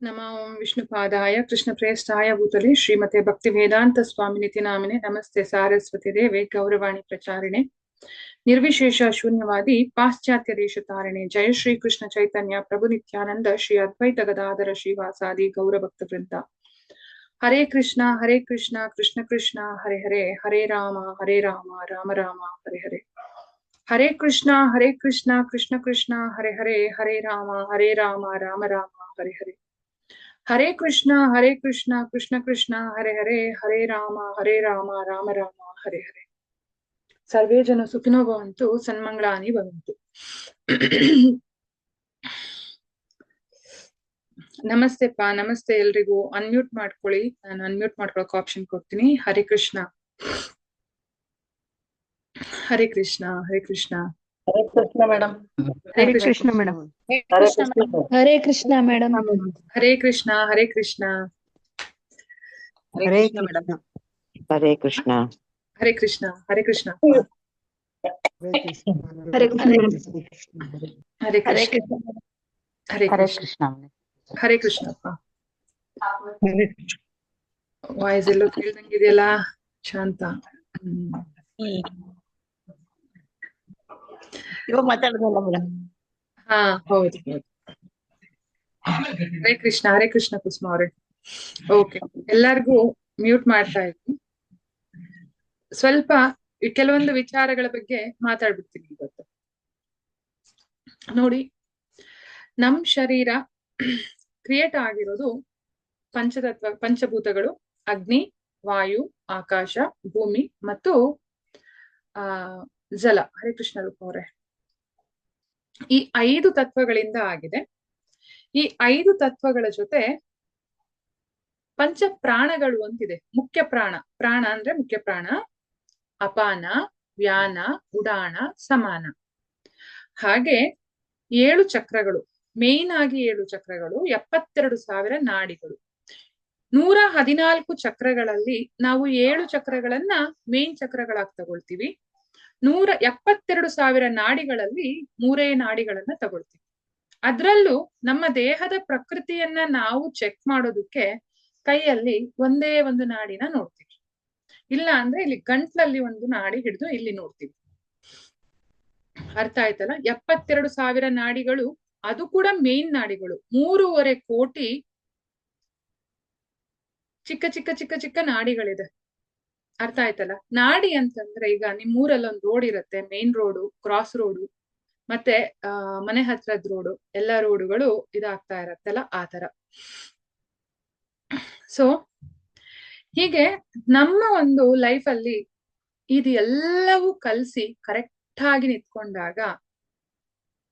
नमो ओं विष्णुपादाय कृष्णप्रेष्ठाय भूतले श्रीमते भक्तिवेदांत स्वामिनिति नामिने नमस्ते सारस्वती देवे गौरवाणी प्रचारिणे निर्विशेष शून्यवादी पाश्चात्य देश तारिणे जय श्री कृष्ण चैतन्य प्रभु नित्यानंद श्री अद्वैत गदाधर श्रीवासादि गौरभक्त वृंदा हरे कृष्णा कृष्ण कृष्ण हरे हरे हरे राम राम राम हरे हरे हरे कृष्णा कृष्ण कृष्ण हरे हरे हरे राम राम राम हरे हरे हरे कृष्णा कृष्ण कृष्ण हरे हरे हरे राम राम राम हरे हरे सर्वे जन सुखिनो भवन्तु सन्मंगलानि भवन्तु ನಮಸ್ತೆ ನಮಸ್ತೆ ಎಲ್ರಿಗೂ ಅನ್ಮ್ಯೂಟ್ ಮಾಡ್ಕೊಳ್ಳಿ ನಾನು ಅನ್ಮ್ಯೂಟ್ ಮಾಡ್ಕೊಳ್ಳೋಕೆ ಆಪ್ಷನ್ ಕೊಡ್ತೀನಿ Hare Krishna Hare Krishna Hare Krishna Hare Krishna madam. Hare Krishna madam. Hare Krishna madam. Hare Krishna madam. Hare Krishna Hare Krishna madam. Hare Krishna Hare Krishna Hare Krishna Hare Krishna Hare Hare Krishna Krishna Hare Hare Krishna Krishna ಹರೇ ಕೃಷ್ಣಪ್ಪ ವಾಯ್ಸ್ ಎಲ್ಲೋ ಕೇಳ್ದಂಗಿದೆಯಲ್ಲ ಶಾಂತ ಇವಾಗ ಮಾತಾಡೋದಲ್ಲ ಮೇಡಮ್. ಹಾ ಹೌದು ಹರೇ ಕೃಷ್ಣ ಕುಸುಮ ಅವ್ರೆ ಓಕೆ ಎಲ್ಲಾರ್ಗೂ ಮ್ಯೂಟ್ ಮಾಡ್ತಾ ಇದ್ದೀನಿ ಸ್ವಲ್ಪ ಕೆಲವೊಂದು ವಿಚಾರಗಳ ಬಗ್ಗೆ ಮಾತಾಡ್ಬಿಡ್ತೀನಿ ಇವತ್ತು ನೋಡಿ ನಮ್ ಶರೀರ ಕ್ರಿಯೇಟ್ ಆಗಿರೋದು ಪಂಚಭೂತಗಳು ಅಗ್ನಿ ವಾಯು ಆಕಾಶ ಭೂಮಿ ಮತ್ತು ಆ ಜಲ ಹರೇ ಕೃಷ್ಣ ರೂಪ ಅವರೇ ಈ 5 ತತ್ವಗಳಿಂದ ಆಗಿದೆ ಈ 5 ತತ್ವಗಳ ಜೊತೆ ಪಂಚ ಪ್ರಾಣಗಳು ಅಂತಿದೆ ಮುಖ್ಯ ಪ್ರಾಣ ಅಂದ್ರೆ ಮುಖ್ಯ ಪ್ರಾಣ ಅಪಾನ ವ್ಯಾನ ಉಡಾಣ ಸಮಾನ ಹಾಗೆ 7 ಚಕ್ರಗಳು ಮೇನ್ ಆಗಿ 7 ಚಕ್ರಗಳು 72,000 ನಾಡಿಗಳು 114 ಚಕ್ರಗಳಲ್ಲಿ ನಾವು 7 ಚಕ್ರಗಳನ್ನ ಮೇನ್ ಚಕ್ರಗಳಾಗಿ ತಗೊಳ್ತೀವಿ 172,000 ನಾಡಿಗಳಲ್ಲಿ 3 ನಾಡಿಗಳನ್ನ ತಗೊಳ್ತೀವಿ ಅದ್ರಲ್ಲೂ ನಮ್ಮ ದೇಹದ ಪ್ರಕೃತಿಯನ್ನ ನಾವು ಚೆಕ್ ಮಾಡೋದಕ್ಕೆ ಕೈಯಲ್ಲಿ ಒಂದೇ ಒಂದು ನಾಡಿನ ನೋಡ್ತೀವಿ ಇಲ್ಲ ಅಂದ್ರೆ ಇಲ್ಲಿ ಗಂಟ್ಲಲ್ಲಿ ಒಂದು ನಾಡಿ ಹಿಡಿದು ಇಲ್ಲಿ ನೋಡ್ತೀವಿ ಅರ್ಥ ಆಯ್ತಲ್ಲ 72,000 ನಾಡಿಗಳು ಅದು ಕೂಡ ಮೇನ್ ನಾಡಿಗಳು 3.5 ಕೋಟಿ ಚಿಕ್ಕ ನಾಡಿಗಳಿದೆ ಅರ್ಥ ಆಯ್ತಲ್ಲ ನಾಡಿ ಅಂತಂದ್ರೆ ಈಗ ನಿಮ್ಮೂರಲ್ಲಿ ಒಂದು ರೋಡ್ ಇರುತ್ತೆ ಮೇನ್ ರೋಡು ಕ್ರಾಸ್ ರೋಡು ಮತ್ತೆ ಮನೆ ಹತ್ರದ ರೋಡು ಎಲ್ಲಾ ರೋಡುಗಳು ಇದಾಗ್ತಾ ಇರತ್ತಲ್ಲ ಆ ತರ ಸೊ ಹೀಗೆ ನಮ್ಮ ಒಂದು ಲೈಫ್ ಅಲ್ಲಿ ಇದು ಎಲ್ಲವೂ ಕಲ್ಸಿ ಕರೆಕ್ಟ್ ಆಗಿ ನಿಂತ್ಕೊಂಡಾಗ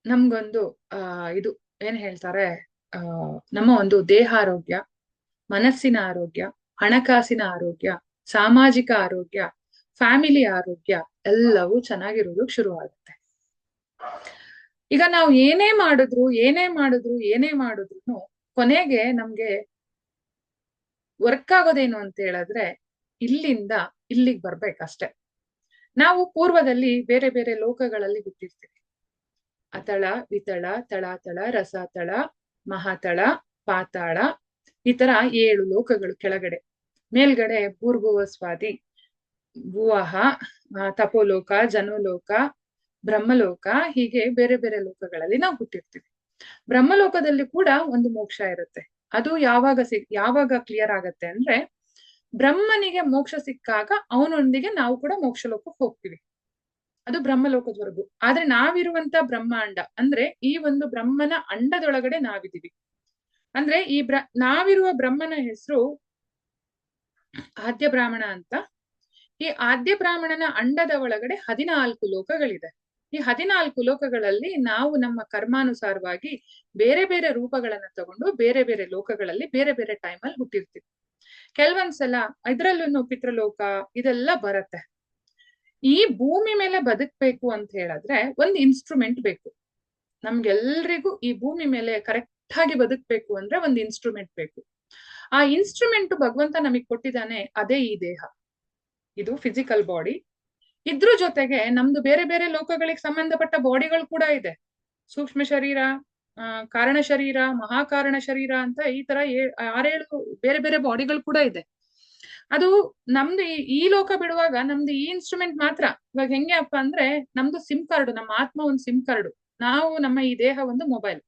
ನಮ್ಗೊಂದು ಇದು ಏನ್ ಹೇಳ್ತಾರೆ ನಮ್ಮ ಒಂದು ದೇಹಾರೋಗ್ಯ ಮನಸ್ಸಿನ ಆರೋಗ್ಯ ಹಣಕಾಸಿನ ಆರೋಗ್ಯ ಸಾಮಾಜಿಕ ಆರೋಗ್ಯ ಫ್ಯಾಮಿಲಿ ಆರೋಗ್ಯ ಎಲ್ಲವೂ ಚೆನ್ನಾಗಿರೋದು ಶುರು ಆಗುತ್ತೆ ಈಗ ನಾವು ಏನೇ ಮಾಡಿದ್ರು ಕೊನೆಗೆ ನಮ್ಗೆ ವರ್ಕ್ ಆಗೋದೇನು ಅಂತ ಹೇಳಿದ್ರೆ ಇಲ್ಲಿಂದ ಇಲ್ಲಿಗೆ ಬರ್ಬೇಕಷ್ಟೆ ನಾವು ಪೂರ್ವದಲ್ಲಿ ಬೇರೆ ಬೇರೆ ಲೋಕಗಳಲ್ಲಿ ಹುಟ್ಟಿರ್ತೀವಿ ಅತಳ ವಿತಳ ತಳಾತಳ ರಸಾತಳ ಮಹಾತಳ ಪಾತಾಳ ಈ ತರ 7 ಲೋಕಗಳು ಕೆಳಗಡೆ ಮೇಲ್ಗಡೆ ಭೂರ್ಭುವ ಸ್ವಾದಿ ಭುವಃ ತಪೋಲೋಕ ಜನೋಲೋಕ ಬ್ರಹ್ಮಲೋಕ ಹೀಗೆ ಬೇರೆ ಬೇರೆ ಲೋಕಗಳಲ್ಲಿ ನಾವು ಹುಟ್ಟಿರ್ತೀವಿ ಬ್ರಹ್ಮಲೋಕದಲ್ಲಿ ಕೂಡ ಒಂದು ಮೋಕ್ಷ ಇರುತ್ತೆ ಅದು ಯಾವಾಗ ಕ್ಲಿಯರ್ ಆಗತ್ತೆ ಅಂದ್ರೆ ಬ್ರಹ್ಮನಿಗೆ ಮೋಕ್ಷ ಸಿಕ್ಕಾಗ ಅವನೊಂದಿಗೆ ನಾವು ಕೂಡ ಮೋಕ್ಷ ಲೋಕಕ್ಕೆ ಹೋಗ್ತೀವಿ ಅದು ಬ್ರಹ್ಮಲೋಕದವರೆಗೂ ಆದ್ರೆ ನಾವಿರುವಂತ ಬ್ರಹ್ಮಾಂಡ ಅಂದ್ರೆ ಈ ಒಂದು ಬ್ರಹ್ಮನ ಅಂಡದೊಳಗಡೆ ನಾವಿದೀವಿ ಅಂದ್ರೆ ನಾವಿರುವ ಬ್ರಹ್ಮನ ಹೆಸರು ಆದ್ಯ ಬ್ರಾಹ್ಮಣ ಅಂತ ಈ ಆದ್ಯ ಬ್ರಾಹ್ಮಣನ ಅಂಡದ ಒಳಗಡೆ 14 ಲೋಕಗಳಿದೆ ಈ 14 ಲೋಕಗಳಲ್ಲಿ ನಾವು ನಮ್ಮ ಕರ್ಮಾನುಸಾರವಾಗಿ ಬೇರೆ ಬೇರೆ ರೂಪಗಳನ್ನ ತಗೊಂಡು ಬೇರೆ ಬೇರೆ ಲೋಕಗಳಲ್ಲಿ ಬೇರೆ ಬೇರೆ ಟೈಮಲ್ಲಿ ಹುಟ್ಟಿರ್ತೀವಿ ಕೆಲವೊಂದ್ಸಲ ಇದ್ರಲ್ಲೂ ಪಿತೃಲೋಕ ಇದೆಲ್ಲ ಬರತ್ತೆ ಈ ಭೂಮಿ ಮೇಲೆ ಬದುಕ್ಬೇಕು ಅಂತ ಹೇಳಿದ್ರೆ ಒಂದು ಇನ್ಸ್ಟ್ರೂಮೆಂಟ್ ಬೇಕು ನಮ್ಗೆಲ್ರಿಗೂ ಈ ಭೂಮಿ ಮೇಲೆ ಕರೆಕ್ಟ್ ಆಗಿ ಬದುಕ್ಬೇಕು ಅಂದ್ರೆ ಒಂದು ಇನ್ಸ್ಟ್ರೂಮೆಂಟ್ ಬೇಕು ಆ ಇನ್ಸ್ಟ್ರೂಮೆಂಟ್ ಭಗವಂತ ನಮಗ್ ಕೊಟ್ಟಿದ್ದಾನೆ ಅದೇ ಈ ದೇಹ ಇದು ಫಿಸಿಕಲ್ ಬಾಡಿ ಇದ್ರ ಜೊತೆಗೆ ನಮ್ದು ಬೇರೆ ಬೇರೆ ಲೋಕಗಳಿಗೆ ಸಂಬಂಧಪಟ್ಟ ಬಾಡಿಗಳು ಕೂಡ ಇದೆ ಸೂಕ್ಷ್ಮ ಶರೀರ ಕಾರಣ ಶರೀರ, ಮಹಾಕಾರಣ ಶರೀರ ಅಂತ ಈ ತರ 6-7 ಬೇರೆ ಬೇರೆ ಬಾಡಿಗಳು ಕೂಡ ಇದೆ. ಅದು ನಮ್ದು ಈ ಲೋಕ ಬಿಡುವಾಗ ನಮ್ದು ಈ ಇನ್ಸ್ಟ್ರೂಮೆಂಟ್ ಮಾತ್ರ. ಇವಾಗ ಹೆಂಗೆ ಅಪ್ಪ ಅಂದ್ರೆ ನಮ್ದು ಸಿಮ್ ಕಾರ್ಡ್, ನಮ್ಮ ಆತ್ಮ ಒಂದು ಸಿಮ್ ಕಾರ್ಡ್, ನಾವು ನಮ್ಮ ಈ ದೇಹ ಒಂದು ಮೊಬೈಲ್.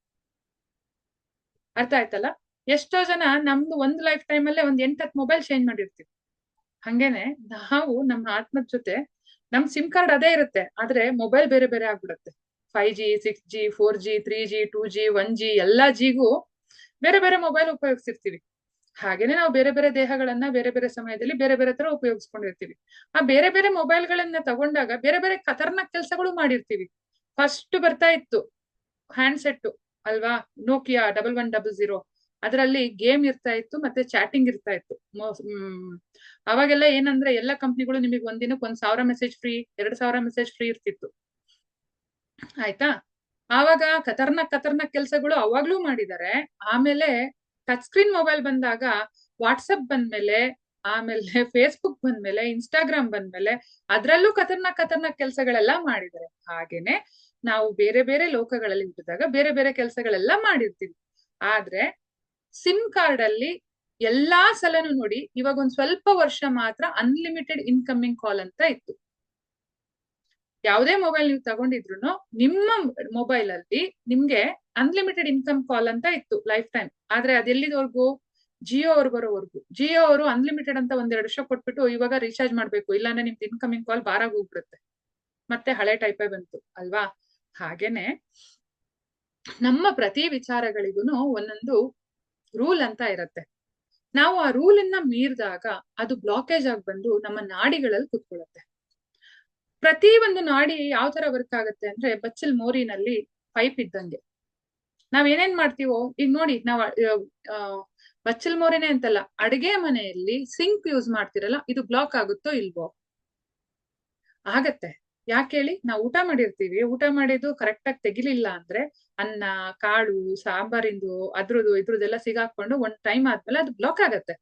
ಅರ್ಥ ಆಯ್ತಲ್ಲ? ಎಷ್ಟೋ ಜನ ನಮ್ದು ಒಂದು ಲೈಫ್ ಟೈಮ್ ಅಲ್ಲೇ ಒಂದ್ 8-10 ಮೊಬೈಲ್ ಚೇಂಜ್ ಮಾಡಿರ್ತೀವಿ. ಹಂಗೇನೆ ನಾವು ನಮ್ಮ ಆತ್ಮದ ಜೊತೆ ನಮ್ ಸಿಮ್ ಕಾರ್ಡ್ ಅದೇ ಇರುತ್ತೆ, ಆದ್ರೆ ಮೊಬೈಲ್ ಬೇರೆ ಬೇರೆ ಆಗ್ಬಿಡುತ್ತೆ. 5G 6G 4G 3G 2G 1G ಎಲ್ಲಾ ಜಿಗೂ ಬೇರೆ ಬೇರೆ ಮೊಬೈಲ್ ಉಪಯೋಗಿಸಿರ್ತೀವಿ. ಹಾಗೇನೆ ನಾವು ಬೇರೆ ಬೇರೆ ದೇಹಗಳನ್ನ ಬೇರೆ ಬೇರೆ ಸಮಯದಲ್ಲಿ ಬೇರೆ ಬೇರೆ ತರ ಉಪಯೋಗಿಸ್ಕೊಂಡಿರ್ತೀವಿ. ಆ ಬೇರೆ ಬೇರೆ ಮೊಬೈಲ್ಗಳನ್ನ ತಗೊಂಡಾಗ ಬೇರೆ ಬೇರೆ ಖತರ್ನಾಕ್ ಕೆಲಸಗಳು ಮಾಡಿರ್ತೀವಿ. ಫಸ್ಟ್ ಬರ್ತಾ ಇತ್ತು ಹ್ಯಾಂಡ್ಸೆಟ್ ಅಲ್ವಾ, ನೋಕಿಯಾ 1100. ಅದರಲ್ಲಿ ಗೇಮ್ ಇರ್ತಾ ಇತ್ತು, ಮತ್ತೆ ಚಾಟಿಂಗ್ ಇರ್ತಾ ಇತ್ತು. ಅವಾಗೆಲ್ಲ ಏನಂದ್ರೆ ಎಲ್ಲ ಕಂಪ್ನಿಗಳು ನಿಮಗೆ ಒಂದಿನಕ್ಕೆ 1000 ಮೆಸೇಜ್ ಫ್ರೀ, 2000 ಮೆಸೇಜ್ ಫ್ರೀ ಇರ್ತಿತ್ತು. ಆಯ್ತಾ? ಆವಾಗ ಖತರ್ನಾಕ್ ಕೆಲಸಗಳು ಅವಾಗ್ಲೂ ಮಾಡಿದ್ದಾರೆ. ಆಮೇಲೆ ಟಚ್ ಸ್ಕ್ರೀನ್ ಮೊಬೈಲ್ ಬಂದಾಗ, ವಾಟ್ಸಪ್ ಬಂದ್ಮೇಲೆ, ಆಮೇಲೆ ಫೇಸ್ಬುಕ್ ಬಂದ್ಮೇಲೆ, ಇನ್ಸ್ಟಾಗ್ರಾಮ್ ಬಂದ್ಮೇಲೆ ಅದ್ರಲ್ಲೂ ಖತರ್ನಾಕ್ ಕೆಲಸಗಳೆಲ್ಲ ಮಾಡಿದ್ದಾರೆ. ಹಾಗೇನೆ ನಾವು ಬೇರೆ ಬೇರೆ ಲೋಕಗಳಲ್ಲಿ ಹುಟ್ಟಿದಾಗ ಬೇರೆ ಬೇರೆ ಕೆಲಸಗಳೆಲ್ಲ ಮಾಡಿರ್ತೀವಿ. ಆದ್ರೆ ಸಿಮ್ ಕಾರ್ಡ್ ಅಲ್ಲಿ ಎಲ್ಲಾ ಸಲನು ನೋಡಿ, ಇವಾಗ ಒಂದ್ ಸ್ವಲ್ಪ ವರ್ಷ ಮಾತ್ರ ಅನ್ಲಿಮಿಟೆಡ್ ಇನ್ಕಮಿಂಗ್ ಕಾಲ್ ಅಂತ ಇತ್ತು. ಯಾವುದೇ ಮೊಬೈಲ್ ನೀವು ತಗೊಂಡಿದ್ರು ನಿಮ್ಮ ಮೊಬೈಲ್ ಅಲ್ಲಿ ನಿಮ್ಗೆ ಅನ್ಲಿಮಿಟೆಡ್ ಇನ್ಕಮ್ ಕಾಲ್ ಅಂತ ಇತ್ತು ಲೈಫ್ ಟೈಮ್. ಆದ್ರೆ ಅದೆಲ್ಲಿದವರೆಗೂ? ಜಿಯೋ ಅವ್ರು ಬರೋವರೆಗೂ. ಜಿಯೋ ಅವರು ಅನ್ಲಿಮಿಟೆಡ್ ಅಂತ 1-2 ವರ್ಷ ಕೊಟ್ಬಿಟ್ಟು ಇವಾಗ ರೀಚಾರ್ಜ್ ಮಾಡ್ಬೇಕು, ಇಲ್ಲಾಂದ್ರೆ ನಿಮ್ದು ಇನ್ಕಮಿಂಗ್ ಕಾಲ್ ಬಾರಾಗಿ ಹೋಗ್ಬಿಡುತ್ತೆ. ಮತ್ತೆ ಹಳೆ ಟೈಪೇ ಬಂತು ಅಲ್ವಾ? ಹಾಗೇನೆ ನಮ್ಮ ಪ್ರತಿ ವಿಚಾರಗಳಿಗೂ ಒಂದೊಂದು ರೂಲ್ ಅಂತ ಇರತ್ತೆ. ನಾವು ಆ ರೂಲ್ ಅನ್ನ ಮೀರಿದಾಗ ಅದು ಬ್ಲಾಕೇಜ್ ಆಗಿ ಬಂದು ನಮ್ಮ ನಾಡಿಗಳಲ್ಲಿ ಕುತ್ಕೊಳ್ಳುತ್ತೆ. ಪ್ರತಿ ಒಂದು ನಾಡಿ ಯಾವ ತರ ವರ್ಕ್ ಆಗುತ್ತೆ ಅಂದ್ರೆ, ಬಚ್ಚಲ್ ಮೋರಿನಲ್ಲಿ ಪೈಪ್ ಇದ್ದಂಗೆ. ನಾವ್ ಏನೇನ್ ಮಾಡ್ತೀವೋ, ಈಗ ನೋಡಿ, ನಾವ್ ಬಚ್ಚಲ್ ಮೋರಿನೇ ಅಂತಲ್ಲ, ಅಡಿಗೆ ಮನೆಯಲ್ಲಿ ಸಿಂಕ್ ಯೂಸ್ ಮಾಡ್ತಿರಲ್ಲ, ಇದು ಬ್ಲಾಕ್ ಆಗುತ್ತೋ ಇಲ್ವೋ? ಆಗತ್ತೆ. ಯಾಕೆ ಹೇಳಿ? ನಾವು ಊಟ ಮಾಡಿರ್ತೀವಿ, ಊಟ ಮಾಡಿದ್ದು ಕರೆಕ್ಟ್ ಆಗಿ ತೆಗಿಲಿಲ್ಲ ಅಂದ್ರೆ ಅನ್ನ, ಕಾಳು, ಸಾಂಬಾರಿಂದು ಇದ್ರದ್ದೆಲ್ಲ ಸಿಗಾಕೊಂಡು ಒಂದ್ ಟೈಮ್ ಆದ್ಮೇಲೆ ಅದು ಬ್ಲಾಕ್ ಆಗತ್ತೆ.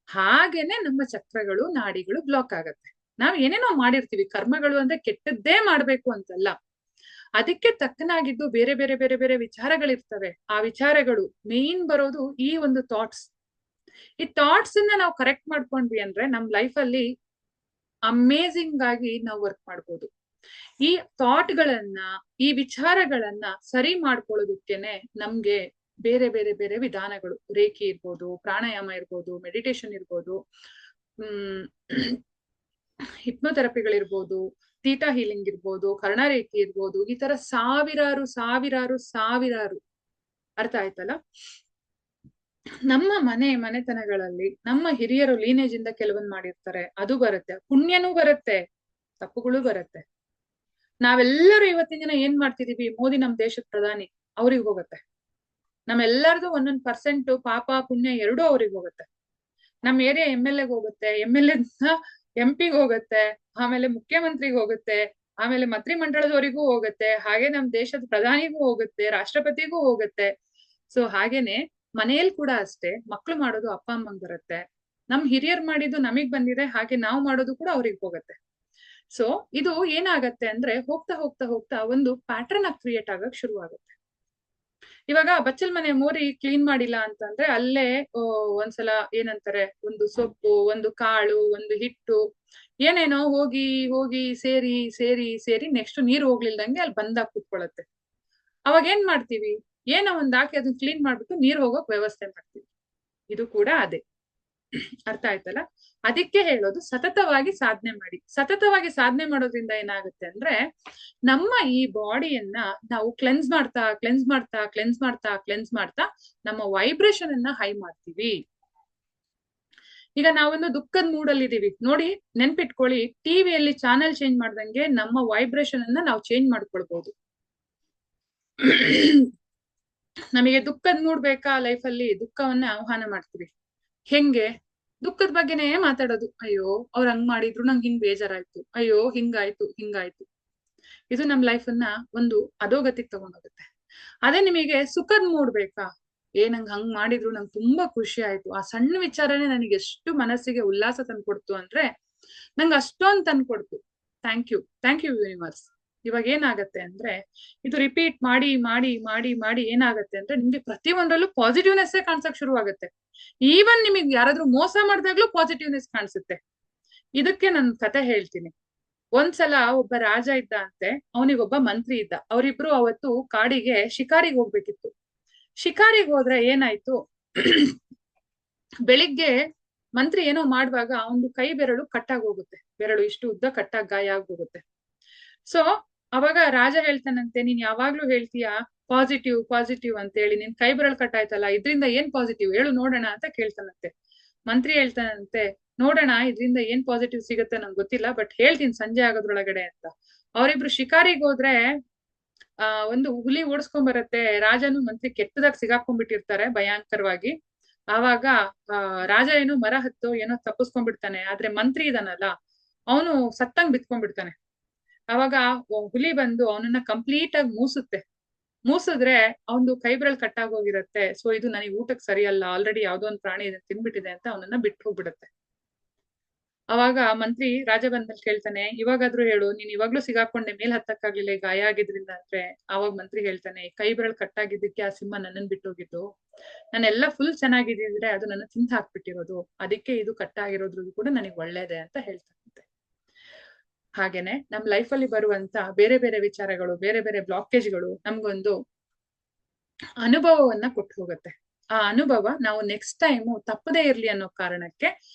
ಹಾಗೇನೆ ನಮ್ಮ ಚಕ್ರಗಳು, ನಾಡಿಗಳು ಬ್ಲಾಕ್ ಆಗತ್ತೆ. ನಾವ್ ಏನೇನೋ ಮಾಡಿರ್ತೀವಿ. ಕರ್ಮಗಳು ಅಂದ್ರೆ ಕೆಟ್ಟದ್ದೇ ಮಾಡ್ಬೇಕು ಅಂತಲ್ಲ, ಅದಕ್ಕೆ ತಕ್ಕನಾಗಿದ್ದು ಬೇರೆ ಬೇರೆ ಬೇರೆ ಬೇರೆ ವಿಚಾರಗಳಿರ್ತವೆ. ಆ ವಿಚಾರಗಳು ಮೇನ್ ಬರೋದು ಈ ಒಂದು ಥಾಟ್ಸ್. ಈ ಥಾಟ್ಸ್ ಅನ್ನ ನಾವು ಕರೆಕ್ಟ್ ಮಾಡ್ಕೊಂಡ್ವಿ ಅಂದ್ರೆ ನಮ್ ಲೈಫ್ ಅಲ್ಲಿ ಅಮೇಝಿಂಗ್ ಆಗಿ ನಾವು ವರ್ಕ್ ಮಾಡ್ಬೋದು. ಈ ಥಾಟ್ ಗಳನ್ನ, ಈ ವಿಚಾರಗಳನ್ನ ಸರಿ ಮಾಡ್ಕೊಳ್ಳೋದಕ್ಕೇನೆ ನಮ್ಗೆ ಬೇರೆ ಬೇರೆ ಬೇರೆ ವಿಧಾನಗಳು, ರೇಖಿ ಇರ್ಬೋದು, ಪ್ರಾಣಾಯಾಮ ಇರ್ಬೋದು, ಮೆಡಿಟೇಷನ್ ಇರ್ಬೋದು, ಹಿಪ್ನೋಥೆರಪಿಗಳಿರ್ಬೋದು, ಥೀಟಾ ಹೀಲಿಂಗ್ ಇರ್ಬೋದು, ಕರ್ಣರೇಖಿ ಇರ್ಬೋದು, ಈ ತರ ಸಾವಿರಾರು. ಅರ್ಥ ಆಯ್ತಲ್ಲ? ನಮ್ಮ ಮನೆತನಗಳಲ್ಲಿ ನಮ್ಮ ಹಿರಿಯರು ಲೀನೇಜ್ ಇಂದ ಕೆಲವೊಂದು ಮಾಡಿರ್ತಾರೆ, ಅದು ಬರುತ್ತೆ. ಪುಣ್ಯನೂ ಬರುತ್ತೆ, ತಪ್ಪುಗಳು ಬರುತ್ತೆ. ನಾವೆಲ್ಲರೂ ಇವತ್ತಿನ ದಿನ ಏನ್ ಮಾಡ್ತಿದೀವಿ? ಮೋದಿ ನಮ್ ದೇಶದ ಪ್ರಧಾನಿ, ಅವ್ರಿಗೆ ಹೋಗುತ್ತೆ. ನಮ್ಮೆಲ್ಲರದು 1% ಪಾಪ ಪುಣ್ಯ ಎರಡೂ ಅವ್ರಿಗೆ ಹೋಗುತ್ತೆ. ನಮ್ ಏರಿಯಾ MLA ಹೋಗುತ್ತೆ, MLA MP ಹೋಗುತ್ತೆ, ಆಮೇಲೆ ಮುಖ್ಯಮಂತ್ರಿಗೆ ಹೋಗುತ್ತೆ, ಆಮೇಲೆ ಮಂತ್ರಿಮಂಡಲದವರಿಗೂ ಹೋಗುತ್ತೆ, ಹಾಗೆ ನಮ್ ದೇಶದ ಪ್ರಧಾನಿಗೂ ಹೋಗುತ್ತೆ, ರಾಷ್ಟ್ರಪತಿಗೂ ಹೋಗುತ್ತೆ. ಸೊ ಹಾಗೇನೆ ಮನೆಯಲ್ಲಿ ಕೂಡ ಅಷ್ಟೇ, ಮಕ್ಳು ಮಾಡೋದು ಅಪ್ಪ ಅಮ್ಮಂಗ್ ಬರುತ್ತೆ, ನಮ್ ಹಿರಿಯರ್ ಮಾಡಿದ್ದು ನಮಗ್ ಬಂದಿದೆ, ಹಾಗೆ ನಾವು ಮಾಡೋದು ಕೂಡ ಅವ್ರಿಗೆ ಹೋಗುತ್ತೆ. ಸೊ ಇದು ಏನಾಗತ್ತೆ ಅಂದ್ರೆ, ಹೋಗ್ತಾ ಒಂದು ಪ್ಯಾಟರ್ನ್ ಆಗಿ ಕ್ರಿಯೇಟ್ ಆಗಕ್ ಶುರು ಆಗುತ್ತೆ. ಇವಾಗ ಬಚ್ಚಲ್ ಮನೆ ಮೋರಿ ಕ್ಲೀನ್ ಮಾಡಿಲ್ಲ ಅಂತಂದ್ರೆ ಅಲ್ಲೇ ಒಂದ್ಸಲ ಏನಂತಾರೆ, ಒಂದು ಸೊಪ್ಪು, ಒಂದು ಕಾಳು, ಒಂದು ಹಿಟ್ಟು, ಏನೇನೋ ಹೋಗಿ ಸೇರಿ ನೆಕ್ಸ್ಟ್ ನೀರು ಹೋಗ್ಲಿಲ್ದಂಗೆ ಅಲ್ಲಿ ಬಂದಾಗ ಕುತ್ಕೊಳತ್ತೆ. ಅವಾಗ ಏನ್ ಮಾಡ್ತೀವಿ? ಏನೋ ಒಂದ್ ಹಾಕಿ ಅದನ್ನ ಕ್ಲೀನ್ ಮಾಡ್ಬಿಟ್ಟು ನೀರ್ ಹೋಗೋಕ್ ವ್ಯವಸ್ಥೆ ಮಾಡ್ತೀವಿ. ಇದು ಕೂಡ ಅದೇ. ಅರ್ಥ ಆಯ್ತಲ್ಲ? ಅದಕ್ಕೆ ಹೇಳೋದು ಸತತವಾಗಿ ಸಾಧನೆ ಮಾಡಿ. ಸತತವಾಗಿ ಸಾಧನೆ ಮಾಡೋದ್ರಿಂದ ಏನಾಗುತ್ತೆ ಅಂದ್ರೆ, ನಮ್ಮ ಈ ಬಾಡಿಯನ್ನ ನಾವು ಕ್ಲೆನ್ಸ್ ಮಾಡ್ತಾ ನಮ್ಮ ವೈಬ್ರೇಷನ್ ಅನ್ನ ಹೈ ಮಾಡ್ತೀವಿ. ಈಗ ನಾವೊಂದು ದುಃಖದ ಮೂಡಲ್ಲಿ ಇದೀವಿ ನೋಡಿ, ನೆನ್ಪಿಟ್ಕೊಳ್ಳಿ, ಟಿವಿಯಲ್ಲಿ ಚಾನೆಲ್ ಚೇಂಜ್ ಮಾಡ್ದಂಗೆ ನಮ್ಮ ವೈಬ್ರೇಷನ್ ಅನ್ನ ನಾವು ಚೇಂಜ್ ಮಾಡ್ಕೊಳ್ಬಹುದು. ನಮಗೆ ದುಃಖದ ಮೂಡ್ ಬೇಕಾ ಲೈಫಲ್ಲಿ? ದುಃಖವನ್ನ ಆಹ್ವಾನ ಮಾಡ್ತೀವಿ. ಹೆಂಗೆ? ದುಃಖದ ಬಗ್ಗೆನೇ ಮಾತಾಡೋದು. ಅಯ್ಯೋ ಅವ್ರು ಹಂಗ್ ಮಾಡಿದ್ರು, ನಂಗೆ ಹಿಂಗ್ ಬೇಜಾರಾಯ್ತು, ಅಯ್ಯೋ ಹಿಂಗಾಯ್ತು. ಇದು ನಮ್ ಲೈಫ್ ಅನ್ನ ಒಂದು ಅಧೋಗತಿಗೆ ತಗೊಂಡೋಗುತ್ತೆ. ಅದೇ ನಿಮಗೆ ಸುಖದ ಮೂಡ್ ಬೇಕಾ? ನಂಗೆ ಹಂಗ್ ಮಾಡಿದ್ರು, ನಂಗೆ ತುಂಬಾ ಖುಷಿ ಆಯ್ತು, ಆ ಸಣ್ಣ ವಿಚಾರನೇ ನನಗೆ ಎಷ್ಟು ಮನಸ್ಸಿಗೆ ಉಲ್ಲಾಸ ತಂದ್ಕೊಡ್ತು ಅಂದ್ರೆ, ನಂಗೆ ಅಷ್ಟೊಂದು ತಂದ್ಕೊಡ್ತು. Thank you universe. ಇವಾಗ ಏನಾಗತ್ತೆ ಅಂದ್ರೆ ಇದು ರಿಪೀಟ್ ಮಾಡಿ ಮಾಡಿ ಮಾಡಿ ಮಾಡಿ ಏನಾಗತ್ತೆ ಅಂದ್ರೆ ನಿಮ್ಗೆ ಪ್ರತಿಯೊಂದರಲ್ಲೂ ಪಾಸಿಟಿವ್ನೆಸ್ ಕಾಣಿಸಕ್ ಶುರು ಆಗುತ್ತೆ. ಈವನ್ ನಿಮಗೆ ಯಾರಾದ್ರೂ ಮೋಸ ಮಾಡಿದಾಗ್ಲೂ ಪಾಸಿಟಿವ್ನೆಸ್ ಕಾಣಿಸುತ್ತೆ. ಇದಕ್ಕೆ ನಾನು ಕತೆ ಹೇಳ್ತೀನಿ. ಒಂದ್ಸಲ ಒಬ್ಬ ರಾಜ ಇದ್ದ ಅಂತೆ, ಅವನಿಗೊಬ್ಬ ಮಂತ್ರಿ ಇದ್ದ. ಅವರಿಬ್ರು ಅವತ್ತು ಕಾಡಿಗೆ ಶಿಕಾರಿಗೆ ಹೋಗ್ಬೇಕಿತ್ತು. ಶಿಕಾರಿಗೆ ಹೋದ್ರೆ ಏನಾಯ್ತು, ಬೆಳಿಗ್ಗೆ ಮಂತ್ರಿ ಏನೋ ಮಾಡುವಾಗ ಒಂದು ಕೈ ಬೆರಳು ಕಟ್ಟಾಗಿ ಹೋಗುತ್ತೆ. ಬೆರಳು ಇಷ್ಟು ಉದ್ದ ಕಟ್ಟಾಗಿ ಗಾಯ ಆಗೋಗುತ್ತೆ. ಸೊ ಅವಾಗ ರಾಜ ಹೇಳ್ತಾನಂತೆ, ನೀನ್ ಯಾವಾಗ್ಲೂ ಹೇಳ್ತೀಯಾ ಪಾಸಿಟಿವ್ ಪಾಸಿಟಿವ್ ಅಂತ ಹೇಳಿ, ನಿನ್ ಕೈ ಬೆರಳು ಕಟ್ಟಾಯ್ತಲ್ಲ, ಇದ್ರಿಂದ ಏನ್ ಪಾಸಿಟಿವ್ ಹೇಳು ನೋಡೋಣ ಅಂತ ಕೇಳ್ತಾನಂತೆ. ಮಂತ್ರಿ ಹೇಳ್ತಾನಂತೆ, ನೋಡೋಣ ಇದ್ರಿಂದ ಏನ್ ಪಾಸಿಟಿವ್ ಸಿಗುತ್ತೆ ನಂಗೆ ಗೊತ್ತಿಲ್ಲ, ಬಟ್ ಹೇಳ್ತೀನಿ ಸಂಜೆ ಆಗೋದ್ರೊಳಗಡೆ ಅಂತ. ಅವರಿಬ್ರು ಶಿಕಾರಿಗೆ ಹೋದ್ರೆ ಒಂದು ಹುಲಿ ಓಡಿಸ್ಕೊಂಡ್ ಬರತ್ತೆ. ರಾಜನು ಮಂತ್ರಿ ಕೆಟ್ಟದಾಗ ಸಿಗಾಕೊಂಡ್ಬಿಟ್ಟಿರ್ತಾರೆ ಭಯಂಕರವಾಗಿ. ಆವಾಗ ರಾಜ ಏನೋ ಮರ ಹತ್ತು ಏನೋ ತಪ್ಪಿಸ್ಕೊಂಡ್ಬಿಡ್ತಾನೆ. ಆದ್ರೆ ಮಂತ್ರಿ ಇದಾನಲ್ಲ, ಅವನು ಸತ್ತಂಗ್ ಬಿತ್ಕೊಂಡ್ಬಿಡ್ತಾನೆ. ಅವಾಗ ಹುಲಿ ಬಂದು ಅವನನ್ನ ಕಂಪ್ಲೀಟ್ ಆಗಿ ಮೂಸಿದ್ರೆ ಅವನು ಕೈ ಬೆರಳು ಕಟ್ಟಾಗಿ ಹೋಗಿರತ್ತೆ. ಸೊ ಇದು ನನಗೆ ಊಟಕ್ಕೆ ಸರಿಯಲ್ಲ, ಆಲ್ರೆಡಿ ಯಾವ್ದೋ ಒಂದು ಪ್ರಾಣಿ ಇದನ್ನ ತಿನ್ಬಿಟ್ಟಿದೆ ಅಂತ ಅವನನ್ನ ಬಿಟ್ಟು ಹೋಗ್ಬಿಡತ್ತೆ. ಅವಾಗ ಮಂತ್ರಿ ರಾಜ ಬಂದ್ಮೇಲೆ ಕೇಳ್ತಾನೆ, ಇವಾಗಾದ್ರೂ ಹೇಳು, ನೀನ್ ಇವಾಗ್ಲೂ ಸಿಗಾಕೊಂಡೆ, ಮೇಲ್ ಹತ್ತಕ್ಕಾಗ್ಲಿಲ್ಲ ಗಾಯ ಆಗಿದ್ರಿಂದ ಅಂದ್ರೆ. ಅವಾಗ ಮಂತ್ರಿ ಹೇಳ್ತಾನೆ, ಕೈ ಬೆರಳು ಕಟ್ಟಾಗಿದ್ದಕ್ಕೆ ಆ ಸಿಂಹ ನನ್ನನ್ ಬಿಟ್ಟೋಗಿದ್ದು, ನಾನೆಲ್ಲ ಫುಲ್ ಚೆನ್ನಾಗಿದ್ದಿದ್ರೆ ಅದು ನನ್ನ ತಿಂತ ಹಾಕ್ಬಿಟ್ಟಿರೋದು, ಅದಕ್ಕೆ ಇದು ಕಟ್ಟಾಗಿರೋದ್ರೂ ಕೂಡ ನನಗೆ ಒಳ್ಳೇದೆ ಅಂತ ಹೇಳ್ತಾನಂತೆ. ಹಾಗೇನೆ ನಮ್ ಲೈಫಲ್ಲಿ ಬರುವಂತ ಬೇರೆ ಬೇರೆ ವಿಚಾರಗಳು, ಬೇರೆ ಬೇರೆ ಬ್ಲಾಕೇಜ್ಗಳು ನಮ್ಗೊಂದು ಅನುಭವವನ್ನ ಕೊಟ್ಟು ಹೋಗುತ್ತೆ. ಆ ಅನುಭವ ನಾವು ನೆಕ್ಸ್ಟ್ ಟೈಮ್ ತಪ್ಪದೇ ಇರ್ಲಿ ಅನ್ನೋ ಕಾರಣಕ್ಕೆ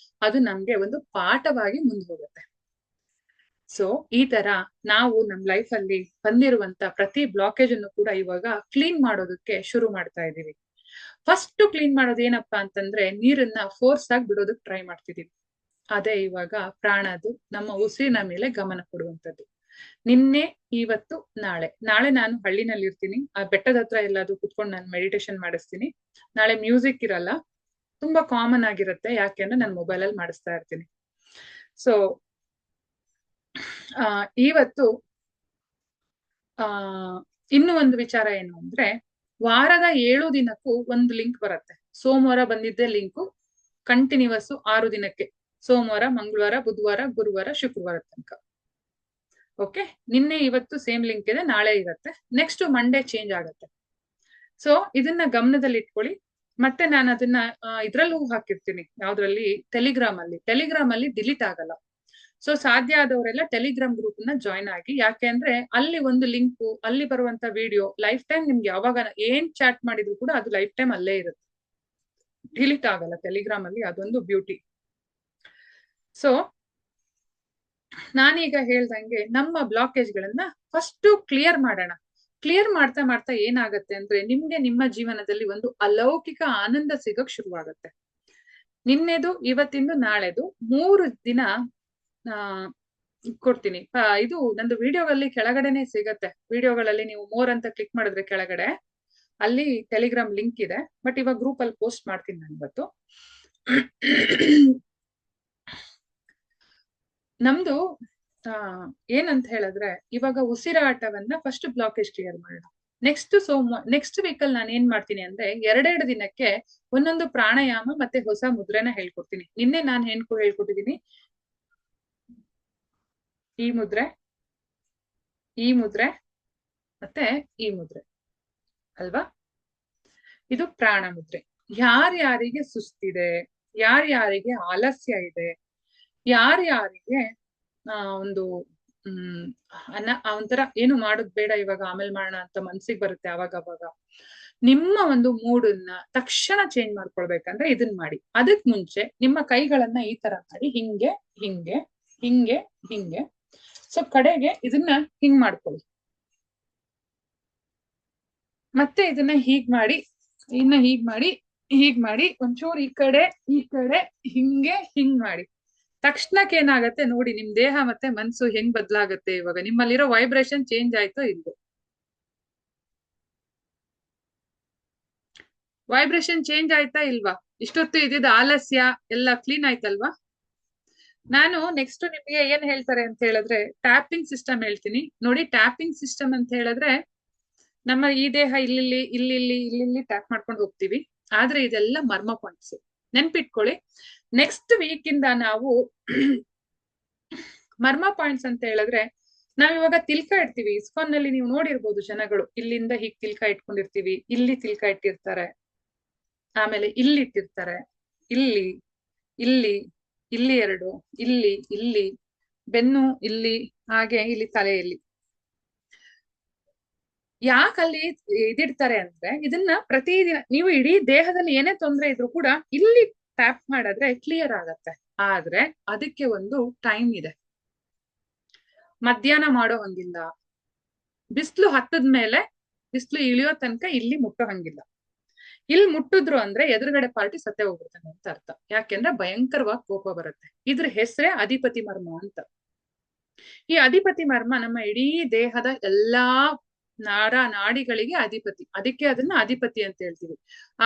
ಅದು ನಮ್ಗೆ ಒಂದು ಪಾಠವಾಗಿ ಮುಂದೆ ಹೋಗುತ್ತೆ. ಸೊ ಈ ತರ ನಾವು ನಮ್ ಲೈಫ್ ಅಲ್ಲಿ ಬಂದಿರುವಂತ ಪ್ರತಿ ಬ್ಲಾಕೇಜ್ ಅನ್ನು ಕೂಡ ಇವಾಗ ಕ್ಲೀನ್ ಮಾಡೋದಕ್ಕೆ ಶುರು ಮಾಡ್ತಾ ಇದೀವಿ. ಫಸ್ಟ್ ಕ್ಲೀನ್ ಮಾಡೋದು ಏನಪ್ಪಾ ಅಂತಂದ್ರೆ, ನೀರನ್ನ ಫೋರ್ಸ್ ಆಗಿ ಬಿಡೋದಕ್ಕೆ ಟ್ರೈ ಮಾಡ್ತಿದೀವಿ. ಅದೇ ಇವಾಗ ಪ್ರಾಣದು, ನಮ್ಮ ಉಸಿರಿನ ಮೇಲೆ ಗಮನ ಕೊಡುವಂಥದ್ದು. ನಿನ್ನೆ, ಇವತ್ತು, ನಾಳೆ ನಾನು ಹಳ್ಳಿನಲ್ಲಿ ಇರ್ತೀನಿ. ಆ ಬೆಟ್ಟದ ಹತ್ರ ಎಲ್ಲಾದ್ರೂ ಕುತ್ಕೊಂಡು ನಾನು ಮೆಡಿಟೇಷನ್ ಮಾಡಿಸ್ತೀನಿ. ನಾಳೆ ಮ್ಯೂಸಿಕ್ ಇರಲ್ಲ, ತುಂಬಾ ಕಾಮನ್ ಆಗಿರುತ್ತೆ, ಯಾಕೆಂದ್ರೆ ನಾನು ಮೊಬೈಲಲ್ಲಿ ಮಾಡಿಸ್ತಾ ಇರ್ತೀನಿ. ಸೊ ಇವತ್ತು ಇನ್ನು ಒಂದು ವಿಚಾರ ಏನು ಅಂದ್ರೆ, ವಾರದ 7 ದಿನಕ್ಕೂ ಒಂದು ಲಿಂಕ್ ಬರುತ್ತೆ. ಸೋಮವಾರ ಬಂದಿದ್ದೆ ಲಿಂಕು ಕಂಟಿನ್ಯೂಸ್ 6 ದಿನಕ್ಕೆ, ಸೋಮವಾರ, ಮಂಗಳವಾರ, ಬುಧವಾರ, ಗುರುವಾರ, ಶುಕ್ರವಾರ ತನಕ. ಓಕೆ, ನಿನ್ನೆ ಇವತ್ತು ಸೇಮ್ ಲಿಂಕ್ ಇದೆ, ನಾಳೆ ಇರುತ್ತೆ, ನೆಕ್ಸ್ಟ್ ಮಂಡೇ ಚೇಂಜ್ ಆಗುತ್ತೆ. ಸೊ ಇದನ್ನ ಗಮನದಲ್ಲಿ ಇಟ್ಕೊಳ್ಳಿ. ಮತ್ತೆ ನಾನು ಅದನ್ನ ಇದ್ರಲ್ಲೂ ಹಾಕಿರ್ತೀನಿ, ಯಾವ್ದ್ರಲ್ಲಿ, ಟೆಲಿಗ್ರಾಮ್ ಅಲ್ಲಿ ಡಿಲೀಟ್ ಆಗಲ್ಲ. ಸೊ ಸಾಧ್ಯ ಆದವರೆಲ್ಲ ಟೆಲಿಗ್ರಾಮ್ ಗ್ರೂಪ್ ನ ಜಾಯ್ನ್ ಆಗಿ. ಯಾಕೆ ಅಂದ್ರೆ ಅಲ್ಲಿ ಒಂದು ಲಿಂಕ್, ಅಲ್ಲಿ ಬರುವಂತ ವಿಡಿಯೋ ಲೈಫ್ ಟೈಮ್ ನಿಮ್ಗೆ ಯಾವಾಗ ಏನ್ ಚಾಟ್ ಮಾಡಿದ್ರು ಕೂಡ ಅದು ಲೈಫ್ ಟೈಮ್ ಅಲ್ಲೇ ಇರುತ್ತೆ, ಡಿಲೀಟ್ ಆಗಲ್ಲ ಟೆಲಿಗ್ರಾಮ್ ಅಲ್ಲಿ. ಅದೊಂದು ಬ್ಯೂಟಿ. ಸೊ ನಾನೀಗ ಹೇಳ್ದಂಗೆ ನಮ್ಮ ಬ್ಲಾಕೇಜ್ ಗಳನ್ನ ಫಸ್ಟ್ ಕ್ಲಿಯರ್ ಮಾಡೋಣ. ಕ್ಲಿಯರ್ ಮಾಡ್ತಾ ಮಾಡ್ತಾ ಏನಾಗತ್ತೆ ಅಂದ್ರೆ, ನಿಮ್ಗೆ ನಿಮ್ಮ ಜೀವನದಲ್ಲಿ ಒಂದು ಅಲೌಕಿಕ ಆನಂದ ಸಿಗಕ್ ಶುರುವಾಗತ್ತೆ. ನಿನ್ನೆದು, ಇವತ್ತಿಂದು, ನಾಳೆದು 3 ದಿನ ಕೊಡ್ತೀನಿ. ಇದು ನಂದು ವಿಡಿಯೋಗಳಲ್ಲಿ ಕೆಳಗಡೆನೆ ಸಿಗತ್ತೆ. ವಿಡಿಯೋಗಳಲ್ಲಿ ನೀವು ಮೋರ್ ಅಂತ ಕ್ಲಿಕ್ ಮಾಡಿದ್ರೆ ಕೆಳಗಡೆ ಅಲ್ಲಿ ಟೆಲಿಗ್ರಾಮ್ ಲಿಂಕ್ ಇದೆ. ಬಟ್ ಇವಾಗ ಗ್ರೂಪ್ ಅಲ್ಲಿ ಪೋಸ್ಟ್ ಮಾಡ್ತೀನಿ ನಾನು ಇವತ್ತು. ನಮ್ದು ಏನಂತ ಹೇಳಿದ್ರೆ, ಇವಾಗ ಉಸಿರಾಟವನ್ನ ಫಸ್ಟ್ ಬ್ಲಾಕೇಜ್ ಕ್ಲಿಯರ್ ಮಾಡೋಣ. ನೆಕ್ಸ್ಟ್ ವೀಕಲ್ಲಿ ನಾನು ಏನ್ ಮಾಡ್ತೀನಿ ಅಂದ್ರೆ, 2 ದಿನಕ್ಕೆ ಒಂದೊಂದು ಪ್ರಾಣಾಯಾಮ ಮತ್ತೆ ಹೊಸ ಮುದ್ರೆನ ಹೇಳ್ಕೊಡ್ತೀನಿ. ನಿನ್ನೆ ನಾನು ಹೇಳ್ಕೊಟ್ಟಿದ್ದೀನಿ ಈ ಮುದ್ರೆ, ಈ ಮುದ್ರೆ ಮತ್ತೆ ಈ ಮುದ್ರೆ ಅಲ್ವಾ. ಇದು ಪ್ರಾಣ ಮುದ್ರೆ. ಯಾರ್ಯಾರಿಗೆ ಸುಸ್ತಿದೆ, ಯಾರ್ಯಾರಿಗೆ ಆಲಸ್ಯ ಇದೆ, ಯಾರ್ಯಾರಿಗೆ ಒಂದು ಒಂಥರ ಏನು ಮಾಡೋದ್ ಬೇಡ ಇವಾಗ, ಆಮೇಲೆ ಮಾಡೋಣ ಅಂತ ಮನ್ಸಿಗೆ ಬರುತ್ತೆ ಅವಾಗ ನಿಮ್ಮ ಒಂದು ಮೂಡನ್ನ ತಕ್ಷಣ ಚೇಂಜ್ ಮಾಡ್ಕೊಳ್ಬೇಕಂದ್ರೆ ಇದನ್ ಮಾಡಿ. ಅದಕ್ ಮುಂಚೆ ನಿಮ್ಮ ಕೈಗಳನ್ನ ಈ ತರ ಮಾಡಿ, ಹಿಂಗೆ ಹಿಂಗೆ ಹಿಂಗೆ ಹಿಂಗೆ. ಸೊ ಕಡೆಗೆ ಇದನ್ನ ಹಿಂಗ್ ಮಾಡ್ಕೊಳ್ಳಿ, ಮತ್ತೆ ಇದನ್ನ ಹೀಗ್ ಮಾಡಿ, ಇನ್ನ ಹೀಗ್ ಮಾಡಿ ಒಂಚೂರು ಈ ಕಡೆ ಹಿಂಗೆ ಹಿಂಗ್ ಮಾಡಿ. ತಕ್ಷಣಕ್ಕೆ ಏನಾಗತ್ತೆ ನೋಡಿ, ನಿಮ್ ದೇಹ ಮತ್ತೆ ಮನ್ಸು ಹೆಂಗ್ ಬದ್ಲಾಗತ್ತೆ. ಇವಾಗ ನಿಮ್ಮಲ್ಲಿರೋ ವೈಬ್ರೇಷನ್ ಚೇಂಜ್ ಆಯ್ತೋ ಇಲ್ವೋ? ವೈಬ್ರೇಷನ್ ಚೇಂಜ್ ಆಯ್ತಾ ಇಲ್ವಾ? ಇಷ್ಟೊತ್ತು ಇದ್ದಿದ್ದ ಆಲಸ್ಯ ಎಲ್ಲ ಕ್ಲೀನ್ ಆಯ್ತಲ್ವಾ? ನಾನು ನೆಕ್ಸ್ಟ್ ನಿಮ್ಗೆ ಏನ್ ಹೇಳ್ತಾರೆ ಅಂತ ಹೇಳಿದ್ರೆ, ಟ್ಯಾಪಿಂಗ್ ಸಿಸ್ಟಮ್ ಹೇಳ್ತೀನಿ ನೋಡಿ. ಟ್ಯಾಪಿಂಗ್ ಸಿಸ್ಟಮ್ ಅಂತ ಹೇಳಿದ್ರೆ, ನಮ್ಮ ಈ ದೇಹ ಇಲ್ಲಿ ಟ್ಯಾಪ್ ಮಾಡ್ಕೊಂಡು ಹೋಗ್ತೀವಿ. ಆದ್ರೆ ಇದೆಲ್ಲ ಮರ್ಮ ಪಾಯಿಂಟ್ಸ್, ನೆನ್ಪಿಟ್ಕೊಳ್ಳಿ. ನೆಕ್ಸ್ಟ್ ವೀಕ್ ಇಂದ ನಾವು ಮರ್ಮ ಪಾಯಿಂಟ್ಸ್ ಅಂತ ಹೇಳಿದ್ರೆ, ನಾವಿವಾಗ ತಿಲ್ಕ ಇಡ್ತೀವಿ. ಇಸ್ಕಾನ್ ನಲ್ಲಿ ನೀವು ನೋಡಿರ್ಬೋದು, ಜನಗಳು ಇಲ್ಲಿಂದ ಹೀಗ್ ತಿಲ್ಕ ಇಟ್ಕೊಂಡಿರ್ತೀವಿ, ಇಲ್ಲಿ ತಿಲ್ಕ ಇಟ್ಟಿರ್ತಾರೆ, ಆಮೇಲೆ ಇಲ್ಲಿ ಇಟ್ಟಿರ್ತಾರೆ, ಇಲ್ಲಿ ಇಲ್ಲಿ ಇಲ್ಲಿ ಎರಡು, ಇಲ್ಲಿ ಇಲ್ಲಿ ಬೆನ್ನು ಇಲ್ಲಿ, ಹಾಗೆ ಇಲ್ಲಿ ತಲೆಯಲ್ಲಿ. ಯಾಕಲ್ಲಿ ಇದಿಡ್ತಾರೆ ಅಂದ್ರೆ, ಇದನ್ನ ಪ್ರತಿದಿನ ನೀವು ಇಡೀ ದೇಹದಲ್ಲಿ ಏನೇ ತೊಂದರೆ ಇದ್ರು ಕೂಡ ಇಲ್ಲಿ ಟ್ಯಾಪ್ ಮಾಡಿದ್ರೆ ಕ್ಲಿಯರ್ ಆಗತ್ತೆ. ಆದ್ರೆ ಅದಕ್ಕೆ ಒಂದು ಟೈಮ್ ಇದೆ. ಮಧ್ಯಾಹ್ನ ಮಾಡೋ ಹಂಗಿಲ್ಲ, ಬಿಸಿಲು ಹತ್ತದ ಮೇಲೆ ಬಿಸಿಲು ಇಳಿಯೋ ತನಕ ಇಲ್ಲಿ ಮುಟ್ಟೋ ಹಂಗಿಲ್ಲ. ಇಲ್ಲಿ ಮುಟ್ಟಿದ್ರು ಅಂದ್ರೆ ಎದುರುಗಡೆ ಪಾರ್ಟಿ ಸತ್ತೆ ಹೋಗ್ಬಿಡ್ತಾನೆ ಅಂತ ಅರ್ಥ. ಯಾಕೆಂದ್ರೆ ಭಯಂಕರವಾಗಿ ಕೋಪ ಬರುತ್ತೆ. ಇದ್ರ ಹೆಸರೇ ಅಧಿಪತಿ ಮರ್ಮ ಅಂತ. ಈ ಅಧಿಪತಿ ಮರ್ಮ ನಮ್ಮ ಇಡೀ ದೇಹದ ಎಲ್ಲಾ ನಾಡಿಗಳಿಗೆ ಅಧಿಪತಿ. ಅದಕ್ಕೆ ಅದನ್ನ ಅಧಿಪತಿ ಅಂತ ಹೇಳ್ತೀವಿ.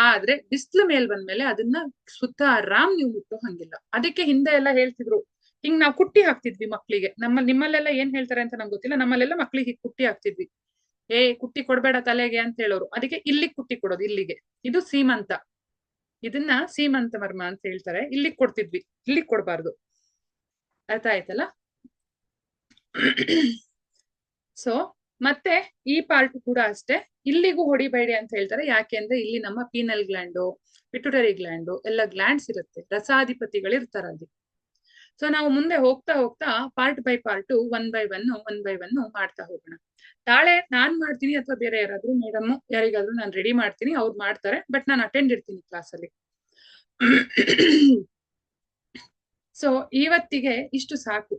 ಆದ್ರೆ ಬಿಸಿಲು ಮೇಲ್ ಬಂದ್ಮೇಲೆ ಅದನ್ನ ಸುತ್ತ ಆರಾಮ್ ನೀವು ಮುಟ್ಟೋ ಹಂಗಿಲ್ಲ. ಅದಕ್ಕೆ ಹಿಂದೆ ಎಲ್ಲ ಹೇಳ್ತಿದ್ರು, ಹಿಂಗ್ ನಾವು ಕುಟ್ಟಿ ಹಾಕ್ತಿದ್ವಿ ಮಕ್ಳಿಗೆ. ನಿಮ್ಮಲ್ಲೆಲ್ಲ ಏನ್ ಹೇಳ್ತಾರೆ ಅಂತ ನಂಗೆ ಗೊತ್ತಿಲ್ಲ, ನಮ್ಮಲ್ಲೆಲ್ಲ ಮಕ್ಳಿಗೆ ಹೀಗ್ ಕುಟ್ಟಿ ಹಾಕ್ತಿದ್ವಿ. ಕುಟ್ಟಿ ಕೊಡ್ಬೇಡ ತಲೆಗೆ ಅಂತ ಹೇಳೋರು. ಅದಕ್ಕೆ ಇಲ್ಲಿ ಕುಟ್ಟಿ ಕೊಡೋದು, ಇಲ್ಲಿಗೆ. ಇದು ಸೀಮಂತ. ಇದನ್ನ ಸೀಮಂತ ಮರ್ಮ ಅಂತ ಹೇಳ್ತಾರೆ. ಇಲ್ಲಿಗ್ ಕೊಡ್ತಿದ್ವಿ, ಇಲ್ಲಿಗ್ ಕೊಡ್ಬಾರ್ದು. ಅರ್ಥ ಆಯ್ತಲ್ಲ? ಸೊ ಮತ್ತೆ ಈ ಪಾರ್ಟ್ ಕೂಡ ಅಷ್ಟೇ, ಇಲ್ಲಿಗೂ ಹೊಡಿಬೇಡಿ ಅಂತ ಹೇಳ್ತಾರೆ. ಯಾಕೆಂದ್ರೆ ಇಲ್ಲಿ ನಮ್ಮ ಪೀನಲ್ ಗ್ಲ್ಯಾಂಡು, ಪಿಟ್ಯುಟರಿ ಗ್ಲ್ಯಾಂಡು ಎಲ್ಲ ಗ್ಲ್ಯಾಂಡ್ಸ್ ಇರುತ್ತೆ, ರಸಾಧಿಪತಿಗಳು ಇರ್ತಾರೆ ಅಲ್ಲಿ. ಸೊ ನಾವು ಮುಂದೆ ಹೋಗ್ತಾ ಹೋಗ್ತಾ part by part, one by one ಮಾಡ್ತಾ ಹೋಗೋಣ. ನಾಳೆ ನಾನ್ ಮಾಡ್ತೀನಿ ಅಥವಾ ಬೇರೆ ಯಾರಾದ್ರೂ ಮೇಡಮ್ ಯಾರಿಗಾದ್ರೂ ನಾನು ರೆಡಿ ಮಾಡ್ತೀನಿ, ಅವ್ರು ಮಾಡ್ತಾರೆ. ಬಟ್ ನಾನು ಅಟೆಂಡ್ ಇರ್ತೀನಿ ಕ್ಲಾಸಲ್ಲಿ. ಸೊ ಇವತ್ತಿಗೆ ಇಷ್ಟು ಸಾಕು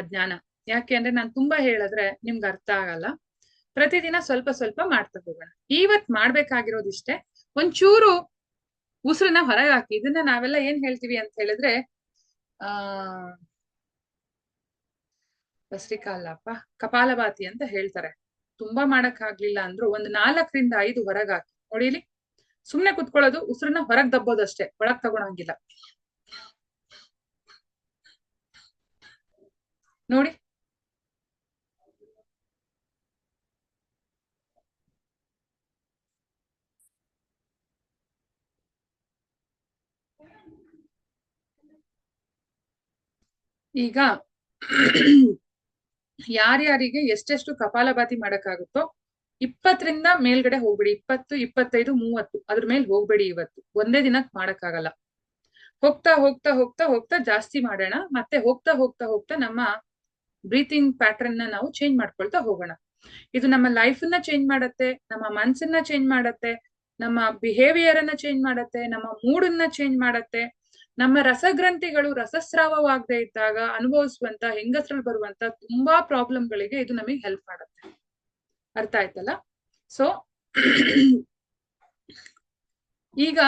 ಜ್ಞಾನ. ಯಾಕೆ ಅಂದ್ರೆ ನಾನು ತುಂಬಾ ಹೇಳಿದ್ರೆ ನಿಮ್ಗೆ ಅರ್ಥ ಆಗಲ್ಲ. ಪ್ರತಿದಿನ ಸ್ವಲ್ಪ ಸ್ವಲ್ಪ ಮಾಡ್ತಾ ಹೋಗೋಣ. ಇವತ್ ಮಾಡ್ಬೇಕಾಗಿರೋದಿಷ್ಟೇ, ಒಂಚೂರು ಉಸಿರನ್ನ ಹೊರಗೆ ಹಾಕಿ. ಇದನ್ನ ನಾವೆಲ್ಲ ಏನ್ ಹೇಳ್ತೀವಿ ಅಂತ ಹೇಳಿದ್ರೆ, ಭಸ್ರಿಕಾಲಪ್ಪ ಕಪಾಲಭಾತಿ ಅಂತ ಹೇಳ್ತಾರೆ. ತುಂಬಾ ಮಾಡಕ್ ಆಗ್ಲಿಲ್ಲ ಅಂದ್ರು ಒಂದು 4 ರಿಂದ 5 ಹೊರಗ್ ಹಾಕಿ ನೋಡಿಲಿ. ಸುಮ್ನೆ ಕುತ್ಕೊಳ್ಳೋದು, ಉಸಿರನ್ನ ಹೊರಗ್ ದಬ್ಬೋದಷ್ಟೇ, ಒಳಗ್ ತಗೊಳಂಗಿಲ್ಲ. ನೋಡಿ, ಈಗ ಯಾರ್ಯಾರಿಗೆ ಎಷ್ಟೆಷ್ಟು ಕಪಾಲಭಾತಿ ಮಾಡಕ್ಕಾಗುತ್ತೋ 20 ರಿಂದ ಮೇಲ್ಗಡೆ ಹೋಗ್ಬೇಡಿ. 20, 25, 30 ಅದ್ರ ಮೇಲೆ ಹೋಗ್ಬೇಡಿ. ಇವತ್ತು ಒಂದೇ ದಿನಕ್ಕೆ ಮಾಡಕ್ಕಾಗಲ್ಲ. ಹೋಗ್ತಾ ಹೋಗ್ತಾ ಹೋಗ್ತಾ ಹೋಗ್ತಾ ಜಾಸ್ತಿ ಮಾಡೋಣ. ಮತ್ತೆ ಹೋಗ್ತಾ ಹೋಗ್ತಾ ಹೋಗ್ತಾ ನಮ್ಮ ಬ್ರೀತಿಂಗ್ ಪ್ಯಾಟರ್ನ್ ನಾವು ಚೇಂಜ್ ಮಾಡ್ಕೊಳ್ತಾ ಹೋಗೋಣ. ಇದು ನಮ್ಮ ಲೈಫ್ ಅನ್ನ ಚೇಂಜ್ ಮಾಡತ್ತೆ, ನಮ್ಮ ಮನ್ಸನ್ನ ಚೇಂಜ್ ಮಾಡತ್ತೆ, ನಮ್ಮ ಬಿಹೇವಿಯರ್ ಅನ್ನ ಚೇಂಜ್ ಮಾಡತ್ತೆ, ನಮ್ಮ ಮೂಡನ್ನ ಚೇಂಜ್ ಮಾಡತ್ತೆ. ನಮ್ಮ ರಸಗ್ರಂಥಿಗಳು ರಸಸ್ರಾವವಾಗದೆ ಇದ್ದಾಗ ಅನುಭವಿಸುವಂತ, ಹೆಂಗಸರಲ್ಲಿ ಬರುವಂತ ತುಂಬಾ ಪ್ರಾಬ್ಲಮ್ಗಳಿಗೆ ಇದು ನಮಗೆ ಹೆಲ್ಪ್ ಮಾಡತ್ತೆ. ಅರ್ಥ ಆಯ್ತಲ್ಲ? ಸೊ ಈಗ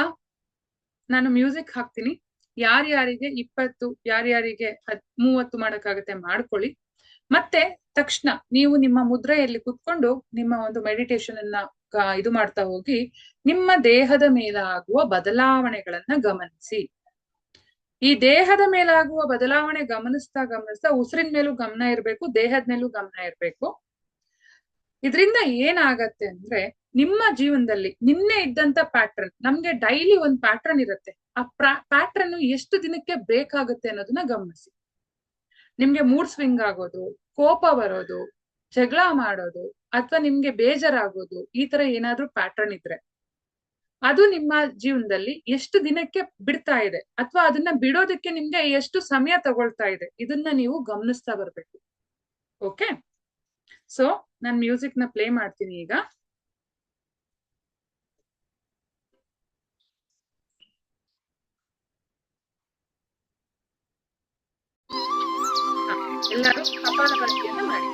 ನಾನು ಮ್ಯೂಸಿಕ್ ಹಾಕ್ತೀನಿ. ಯಾರ್ಯಾರಿಗೆ 20, ಯಾರ್ಯಾರಿಗೆ 30 ಮಾಡಕ್ಕಾಗತ್ತೆ ಮಾಡ್ಕೊಳ್ಳಿ. ಮತ್ತೆ ತಕ್ಷಣ ನೀವು ನಿಮ್ಮ ಮುದ್ರೆಯಲ್ಲಿ ಕುತ್ಕೊಂಡು ನಿಮ್ಮ ಒಂದು ಮೆಡಿಟೇಷನ್ ಅನ್ನ ಇದು ಮಾಡ್ತಾ ಹೋಗಿ ನಿಮ್ಮ ದೇಹದ ಮೇಲಾಗುವ ಬದಲಾವಣೆಗಳನ್ನ ಗಮನಿಸಿ. ಈ ದೇಹದ ಮೇಲಾಗುವ ಬದಲಾವಣೆ ಗಮನಿಸ್ತಾ ಗಮನಿಸ್ತಾ ಉಸಿರಿನ ಮೇಲೂ ಗಮನ ಇರ್ಬೇಕು, ದೇಹದ ಮೇಲೂ ಗಮನ ಇರ್ಬೇಕು. ಇದರಿಂದ ಏನಾಗತ್ತೆ ಅಂದ್ರೆ, ನಿಮ್ಮ ಜೀವನದಲ್ಲಿ ನಿನ್ನೆ ಇದ್ದಂತ ಪ್ಯಾಟ್ರನ್, ನಮ್ಗೆ ಡೈಲಿ ಒಂದ್ ಪ್ಯಾಟ್ರನ್ ಇರುತ್ತೆ. ಆ ಪ್ಯಾಟ್ರನ್ ಎಷ್ಟು ದಿನಕ್ಕೆ ಬ್ರೇಕ್ ಆಗುತ್ತೆ ಅನ್ನೋದನ್ನ ಗಮನಿಸಿ. ನಿಮ್ಗೆ ಮೂಡ್ ಸ್ವಿಂಗ್ ಆಗೋದು, ಕೋಪ ಬರೋದು, ಜಗಳ ಮಾಡೋದು, ಅಥವಾ ನಿಮ್ಗೆ ಬೇಜಾರಾಗೋದು, ಈ ತರ ಏನಾದ್ರೂ ಪ್ಯಾಟ್ರನ್ ಇದ್ರೆ ಅದು ನಿಮ್ಮ ಜೀವನದಲ್ಲಿ ಎಷ್ಟು ದಿನಕ್ಕೆ ಬಿಡ್ತಾ ಇದೆ, ಅಥವಾ ಅದನ್ನ ಬಿಡೋದಕ್ಕೆ ನಿಮ್ಗೆ ಎಷ್ಟು ಸಮಯ ತಗೊಳ್ತಾ ಇದೆ, ಇದನ್ನ ನೀವು ಗಮನಿಸ್ತಾ ಬರ್ಬೇಕು. ಓಕೆ? ಸೊ ನಾನು ಮ್ಯೂಸಿಕ್ ನ ಪ್ಲೇ ಮಾಡ್ತೀನಿ ಈಗ. ಎಲ್ಲರೂ ಕಪಾಲಭಾತಿಯನ್ನ ಮಾಡಿ.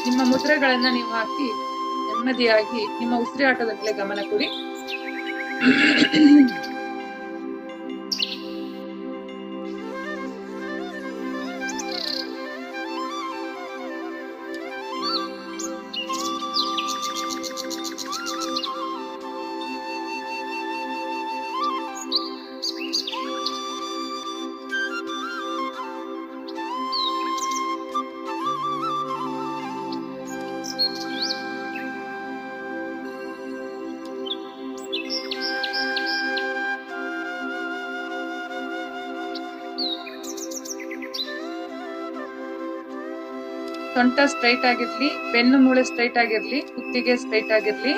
ನಿಮ್ಮ ಮುದ್ರೆಗಳನ್ನ ನೀವು ಹಾಕಿ ನೆಮ್ಮದಿಯಾಗಿ ನಿಮ್ಮ ಉಸಿರಾಟದ ಮೇಲೆ ಗಮನ ಕೊಡಿ. ಸೊಂಟ ಸ್ಟ್ರೈಟ್ ಆಗಿರ್ಲಿ, ಬೆನ್ನು ಮೂಳೆ ಸ್ಟ್ರೈಟ್ ಆಗಿರ್ಲಿ, ಕುತ್ತಿಗೆ ಸ್ಟ್ರೈಟ್ ಆಗಿರ್ಲಿ.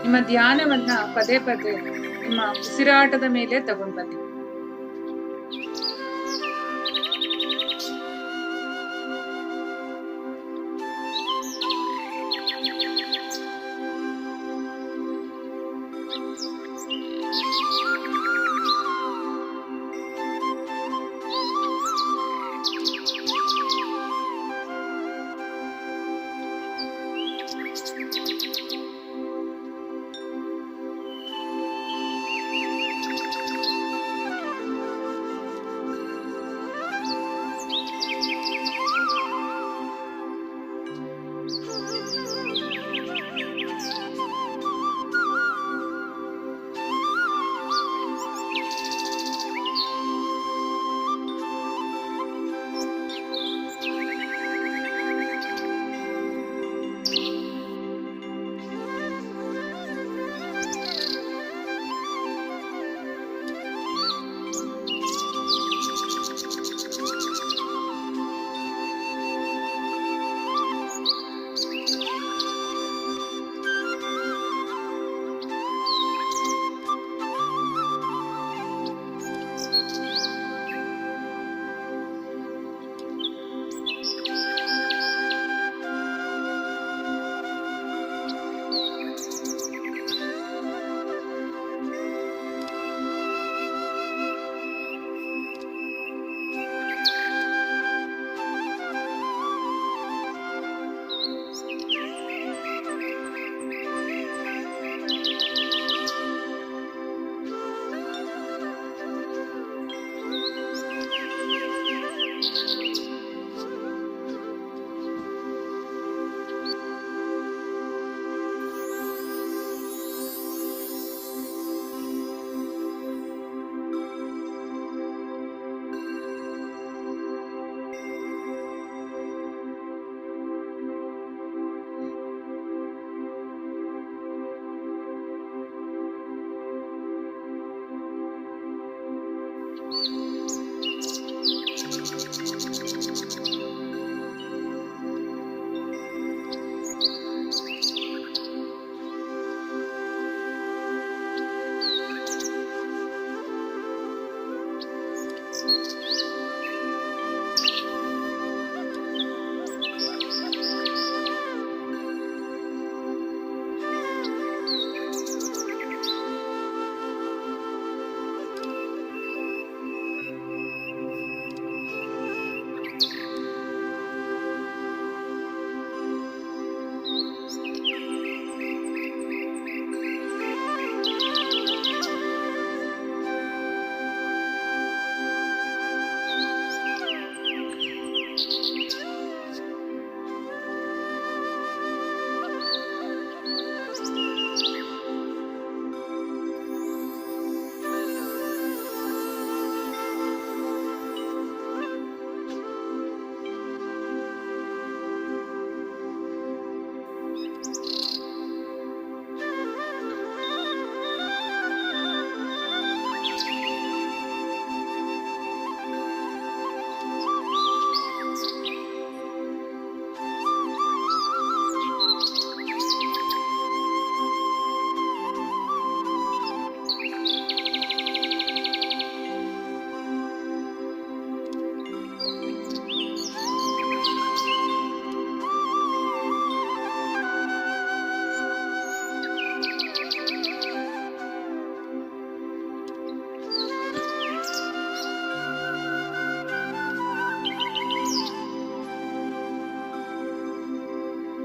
ನಿಮ್ಮ ಧ್ಯಾನವನ್ನ ಪದೇ ಪದೇ ನಿಮ್ಮ ಉಸಿರಾಟದ ಮೇಲೆ ತಗೊಂಡ್ ಬನ್ನಿ.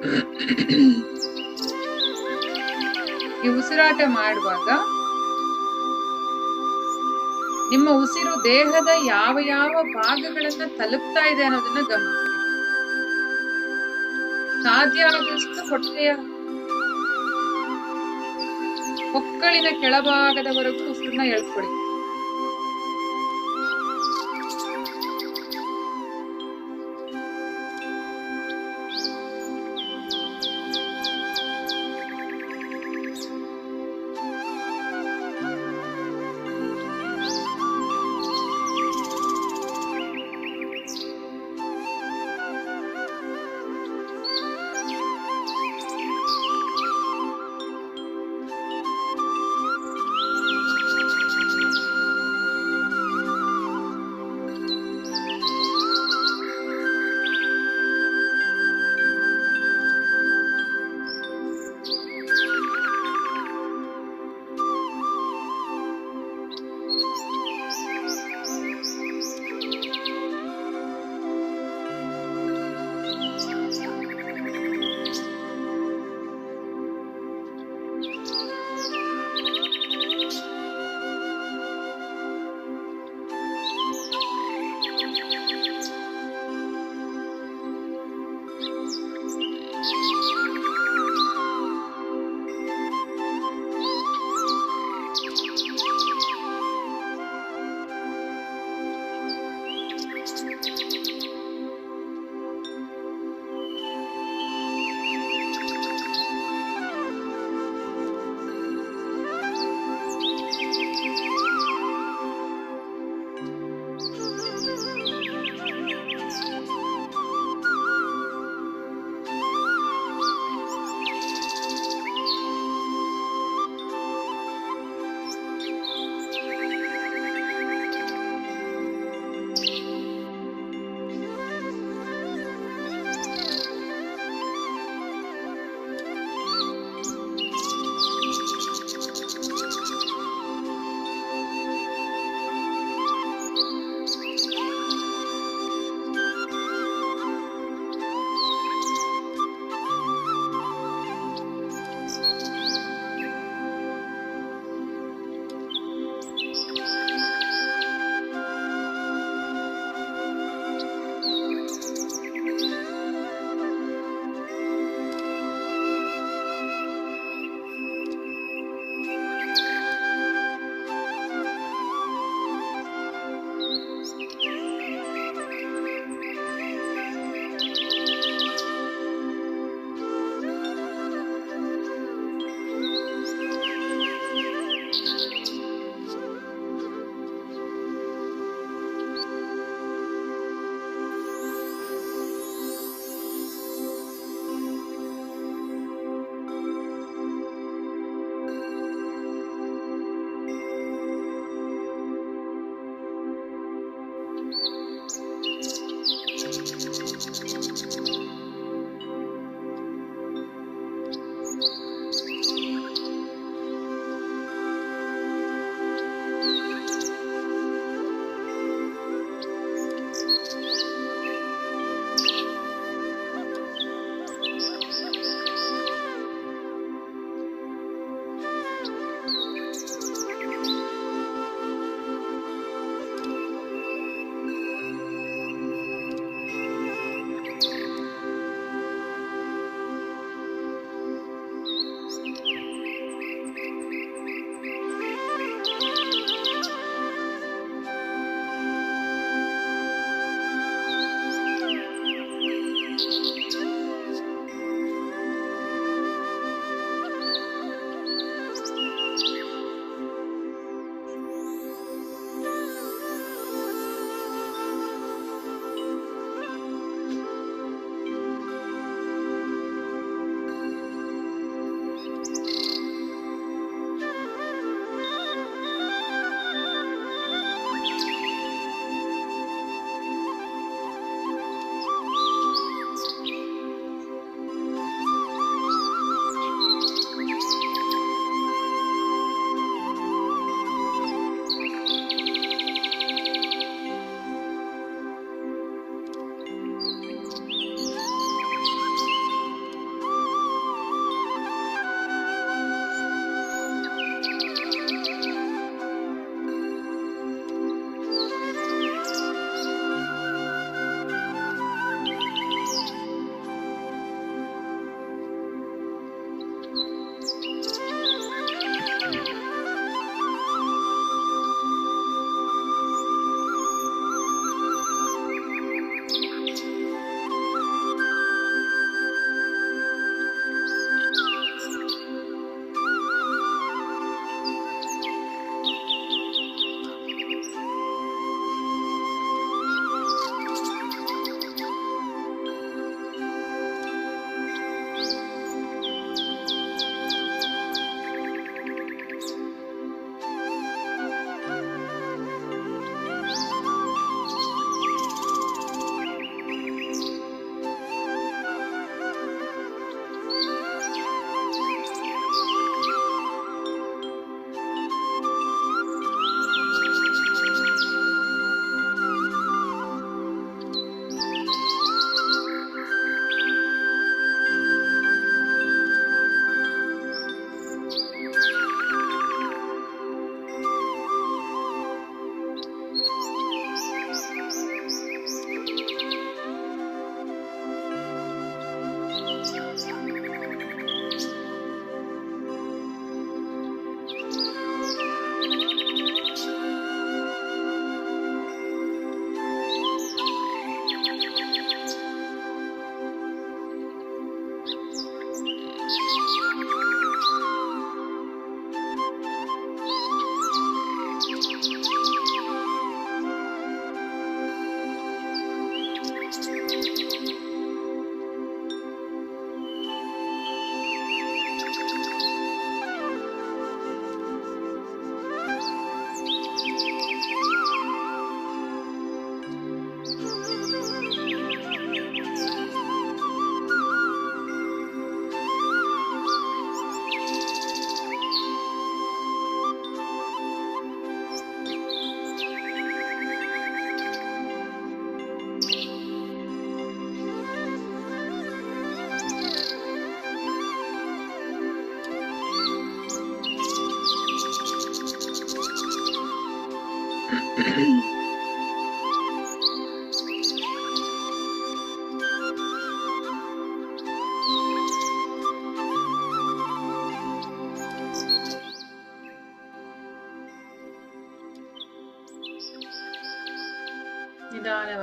ಈ ಉಸಿರಾಟ ಮಾಡುವಾಗ ನಿಮ್ಮ ಉಸಿರು ದೇಹದ ಯಾವ ಯಾವ ಭಾಗಗಳನ್ನ ತಲುಪ್ತಾ ಇದೆ ಅನ್ನೋದನ್ನ ಗಮನಿಸಿ. ಸಾಧ್ಯ ಆದಷ್ಟು ಹೊಕ್ಕಳಿನ ಕೆಳಭಾಗದವರೆಗೂ ಉಸಿರನ್ನ ಎಳ್ಕೊಳ್ಳಿ.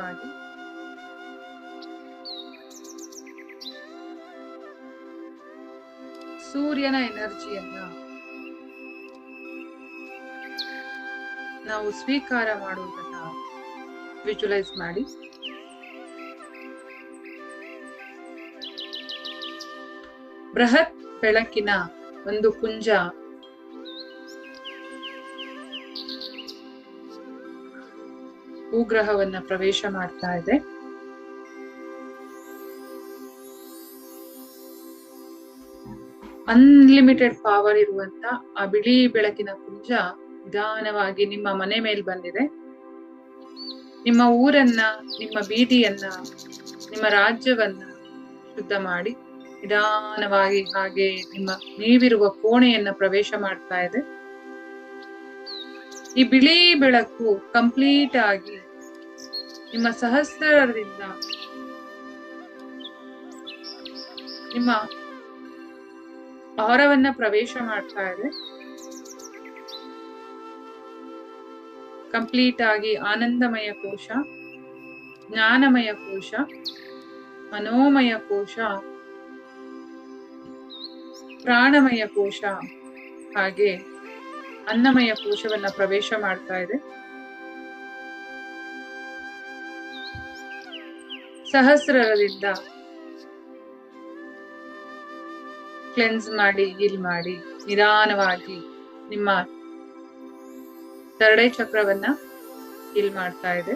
ನಿಧಾನವಾಗಿ ಸೂರ್ಯನ ಎನರ್ಜಿಯನ್ನ ನಾವು ಸ್ವೀಕಾರ ಮಾಡುವುದನ್ನ ವಿಜುವಲೈಸ್ ಮಾಡಿ. ಬೃಹತ್ ಬೆಳಕಿನ ಒಂದು ಪುಂಜ ಭೂಗ್ರಹವನ್ನ ಪ್ರವೇಶ ಮಾಡ್ತಾ ಇದೆ. ಅನ್ಲಿಮಿಟೆಡ್ ಪವರ್ ಇರುವಂತ ಆ ಬಿಳಿ ಬೆಳಕಿನ ಪುಂಜ ನಿಧಾನವಾಗಿ ನಿಮ್ಮ ಮನೆ ಮೇಲೆ ಬಂದಿದೆ. ನಿಮ್ಮ ಊರನ್ನ, ನಿಮ್ಮ ಬೀದಿಯನ್ನ, ನಿಮ್ಮ ರಾಜ್ಯವನ್ನ ಶುದ್ಧ ಮಾಡಿ ನಿಧಾನವಾಗಿ ಹಾಗೆ ನೀವಿರುವ ಕೋಣೆಯನ್ನ ಪ್ರವೇಶ ಮಾಡ್ತಾ ಇದೆ. ಈ ಬಿಳಿ ಬೆಳಕು ಕಂಪ್ಲೀಟ್ ಆಗಿ ನಿಮ್ಮ ಸಹಸ್ರದಿಂದ ನಿಮ್ಮ ಆಹಾರವನ್ನ ಪ್ರವೇಶ ಮಾಡ್ತಾ ಇದೆ. ಕಂಪ್ಲೀಟ್ ಆಗಿ ಆನಂದಮಯ ಕೋಶ, ಜ್ಞಾನಮಯ ಕೋಶ, ಮನೋಮಯ ಕೋಶ, ಪ್ರಾಣಮಯ ಕೋಶ ಹಾಗೆ ಅನ್ನಮಯ ಕೋಶವನ್ನ ಪ್ರವೇಶ ಮಾಡ್ತಾ ಇದೆ. ಸಹಸ್ರದಿಂದ ಕ್ಲೆನ್ಸ್ ಮಾಡಿ, ಹೀಲ್ ಮಾಡಿ ನಿಧಾನವಾಗಿ ನಿಮ್ಮ ತರಡೆ ಚಕ್ರವನ್ನ ಹೀಲ್ ಮಾಡ್ತಾ ಇದೆ.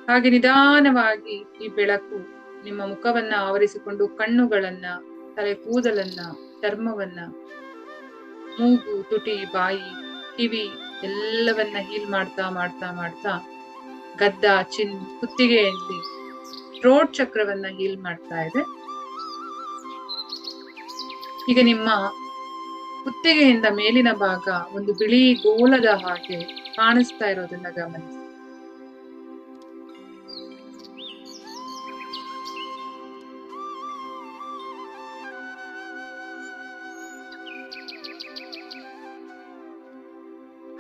ಹಾಗೆ ನಿಧಾನವಾಗಿ ಈ ಬೆಳಕು ನಿಮ್ಮ ಮುಖವನ್ನ ಆವರಿಸಿಕೊಂಡು ಕಣ್ಣುಗಳನ್ನ, ತಲೆ ಕೂದಲನ್ನ, ಚರ್ಮವನ್ನ, ಮೂಗು, ತುಟಿ, ಬಾಯಿ, ಕಿವಿ ಎಲ್ಲವನ್ನ ಹೀಲ್ ಮಾಡ್ತಾ ಮಾಡ್ತಾ ಮಾಡ್ತಾ ಗದ್ದ, ಚಿನ್, ಕುತ್ತಿಗೆಯಲ್ಲಿ ಥ್ರೋಟ್ ಚಕ್ರವನ್ನ ಹೀಲ್ ಮಾಡ್ತಾ ಇದೆ. ಈಗ ನಿಮ್ಮ ಕುತ್ತಿಗೆಯಿಂದ ಮೇಲಿನ ಭಾಗ ಒಂದು ಬಿಳಿ ಗೋಲದ ಹಾಗೆ ಕಾಣಿಸ್ತಾ ಇರೋದನ್ನ ಗಮನಿಸಿ.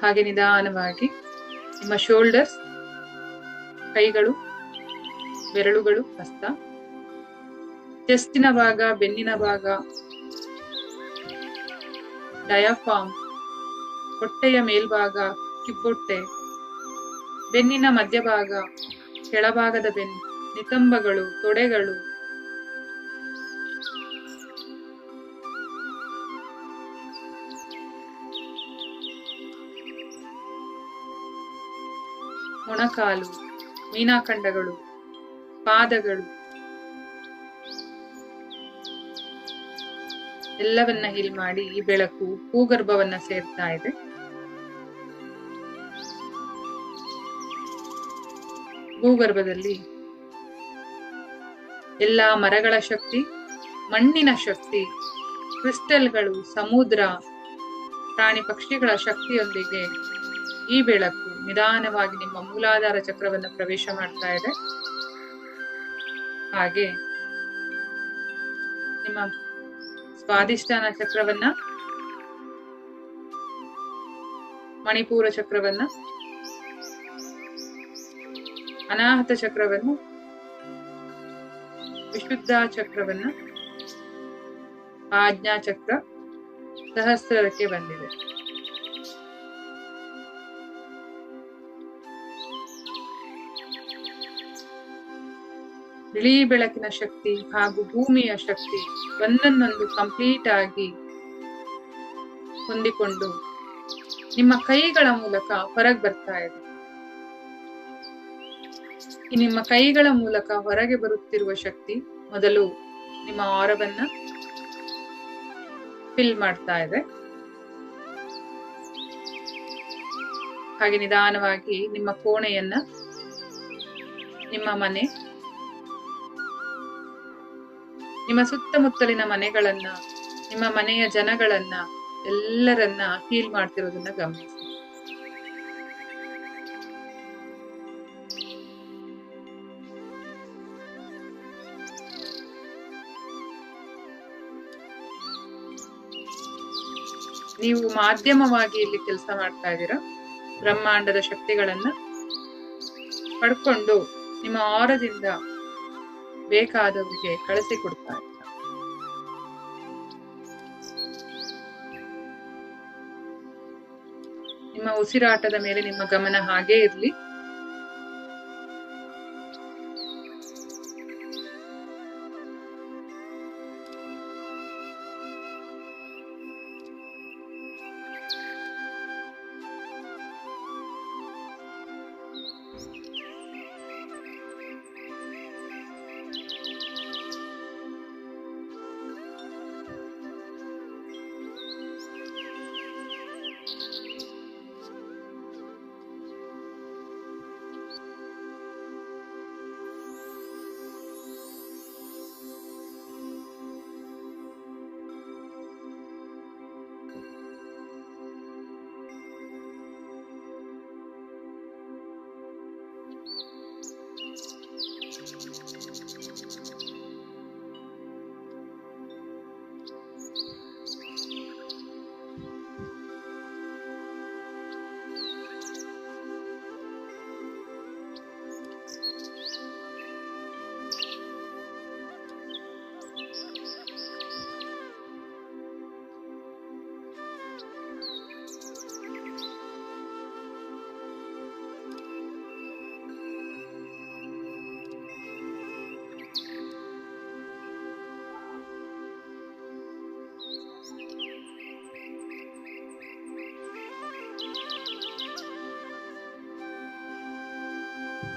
ಹಾಗೆ ನಿಧಾನವಾಗಿ ನಿಮ್ಮ ಶೋಲ್ಡರ್ಸ್, ಕೈಗಳು, ಬೆರಳುಗಳು, ಹಸ್ತ, ಚೆಸ್ಟಿನ ಭಾಗ, ಬೆನ್ನಿನ ಭಾಗ, ಡಯಾಫಾರ್ಮ್, ಹೊಟ್ಟೆಯ ಮೇಲ್ಭಾಗ, ಕಿಬ್ಬೊಟ್ಟೆ, ಬೆನ್ನಿನ ಮಧ್ಯಭಾಗ, ಕೆಳಭಾಗದ ಬೆನ್ನು, ನಿತಂಬಗಳು, ತೊಡೆಗಳು, ಮೊಣಕಾಲು, ಮೀನಾಖಂಡಗಳು, ಪಾದಗಳು ಎಲ್ಲವನ್ನ ಹೀಲ್ ಮಾಡಿ ಈ ಬೆಳಕು ಭೂಗರ್ಭವನ್ನ ಸೇರ್ತಾ ಇದೆ. ಭೂಗರ್ಭದಲ್ಲಿ ಎಲ್ಲಾ ಮರಗಳ ಶಕ್ತಿ, ಮಣ್ಣಿನ ಶಕ್ತಿ, ಕ್ರಿಸ್ಟಲ್ಗಳು, ಸಮುದ್ರ, ಪ್ರಾಣಿ ಪಕ್ಷಿಗಳ ಶಕ್ತಿಯೊಂದಿಗೆ ಈ ಬೆಳಕು ನಿಧಾನವಾಗಿ ನಿಮ್ಮ ಮೂಲಾಧಾರ ಚಕ್ರವನ್ನ ಪ್ರವೇಶ ಮಾಡ್ತಾ ಇದೆ. ಹಾಗೆ ನಿಮ್ಮ ಸ್ವಾಧಿಷ್ಠಾನ ಚಕ್ರವನ್ನ, ಮಣಿಪೂರ ಚಕ್ರವನ್ನ, ಅನಾಹತ ಚಕ್ರವನ್ನ, ವಿಶುದ್ಧ ಚಕ್ರವನ್ನ, ಆಜ್ಞಾ ಚಕ್ರ, ಸಹಸ್ರಕ್ಕೆ ಬಂದಿದೆ. ಬಿಳಿ ಬೆಳಕಿನ ಶಕ್ತಿ ಹಾಗೂ ಭೂಮಿಯ ಶಕ್ತಿ ಒಂದನ್ನೊಂದು ಕಂಪ್ಲೀಟ್ ಆಗಿ ಹೊಂದಿಕೊಂಡು ನಿಮ್ಮ ಕೈಗಳ ಮೂಲಕ ಹೊರಗೆ ಬರ್ತಾ ಇದೆ. ಈ ನಿಮ್ಮ ಕೈಗಳ ಮೂಲಕ ಹೊರಗೆ ಬರುತ್ತಿರುವ ಶಕ್ತಿ ಮೊದಲು ನಿಮ್ಮ ಆರವನ್ನ ಫಿಲ್ ಮಾಡ್ತಾ ಇದೆ. ಹಾಗೆ ನಿಧಾನವಾಗಿ ನಿಮ್ಮ ಕೋಣೆಯನ್ನ, ನಿಮ್ಮ ಮನೆ, ನಿಮ್ಮ ಸುತ್ತಮುತ್ತಲಿನ ಮನೆಗಳನ್ನ, ನಿಮ್ಮ ಮನೆಯ ಜನಗಳನ್ನ ಎಲ್ಲರನ್ನ ಹೀಲ್ ಮಾಡ್ತಿರೋದನ್ನ ಗಮನಿಸಿ. ನೀವು ಮಾಧ್ಯಮವಾಗಿ ಇಲ್ಲಿ ಕೆಲಸ ಮಾಡ್ತಾ ಇದ್ದೀರಾ. ಬ್ರಹ್ಮಾಂಡದ ಶಕ್ತಿಗಳನ್ನ ಪಡ್ಕೊಂಡು ನಿಮ್ಮ ಆರದಿಂದ ಬೇಕಾದವರಿಗೆ ಕಳಿಸಿ ಕೊಡ್ತಾ ಇದ್ದೀರಾ. ನಿಮ್ಮ ಉಸಿರಾಟದ ಮೇಲೆ ನಿಮ್ಮ ಗಮನ ಹಾಗೇ ಇರ್ಲಿ.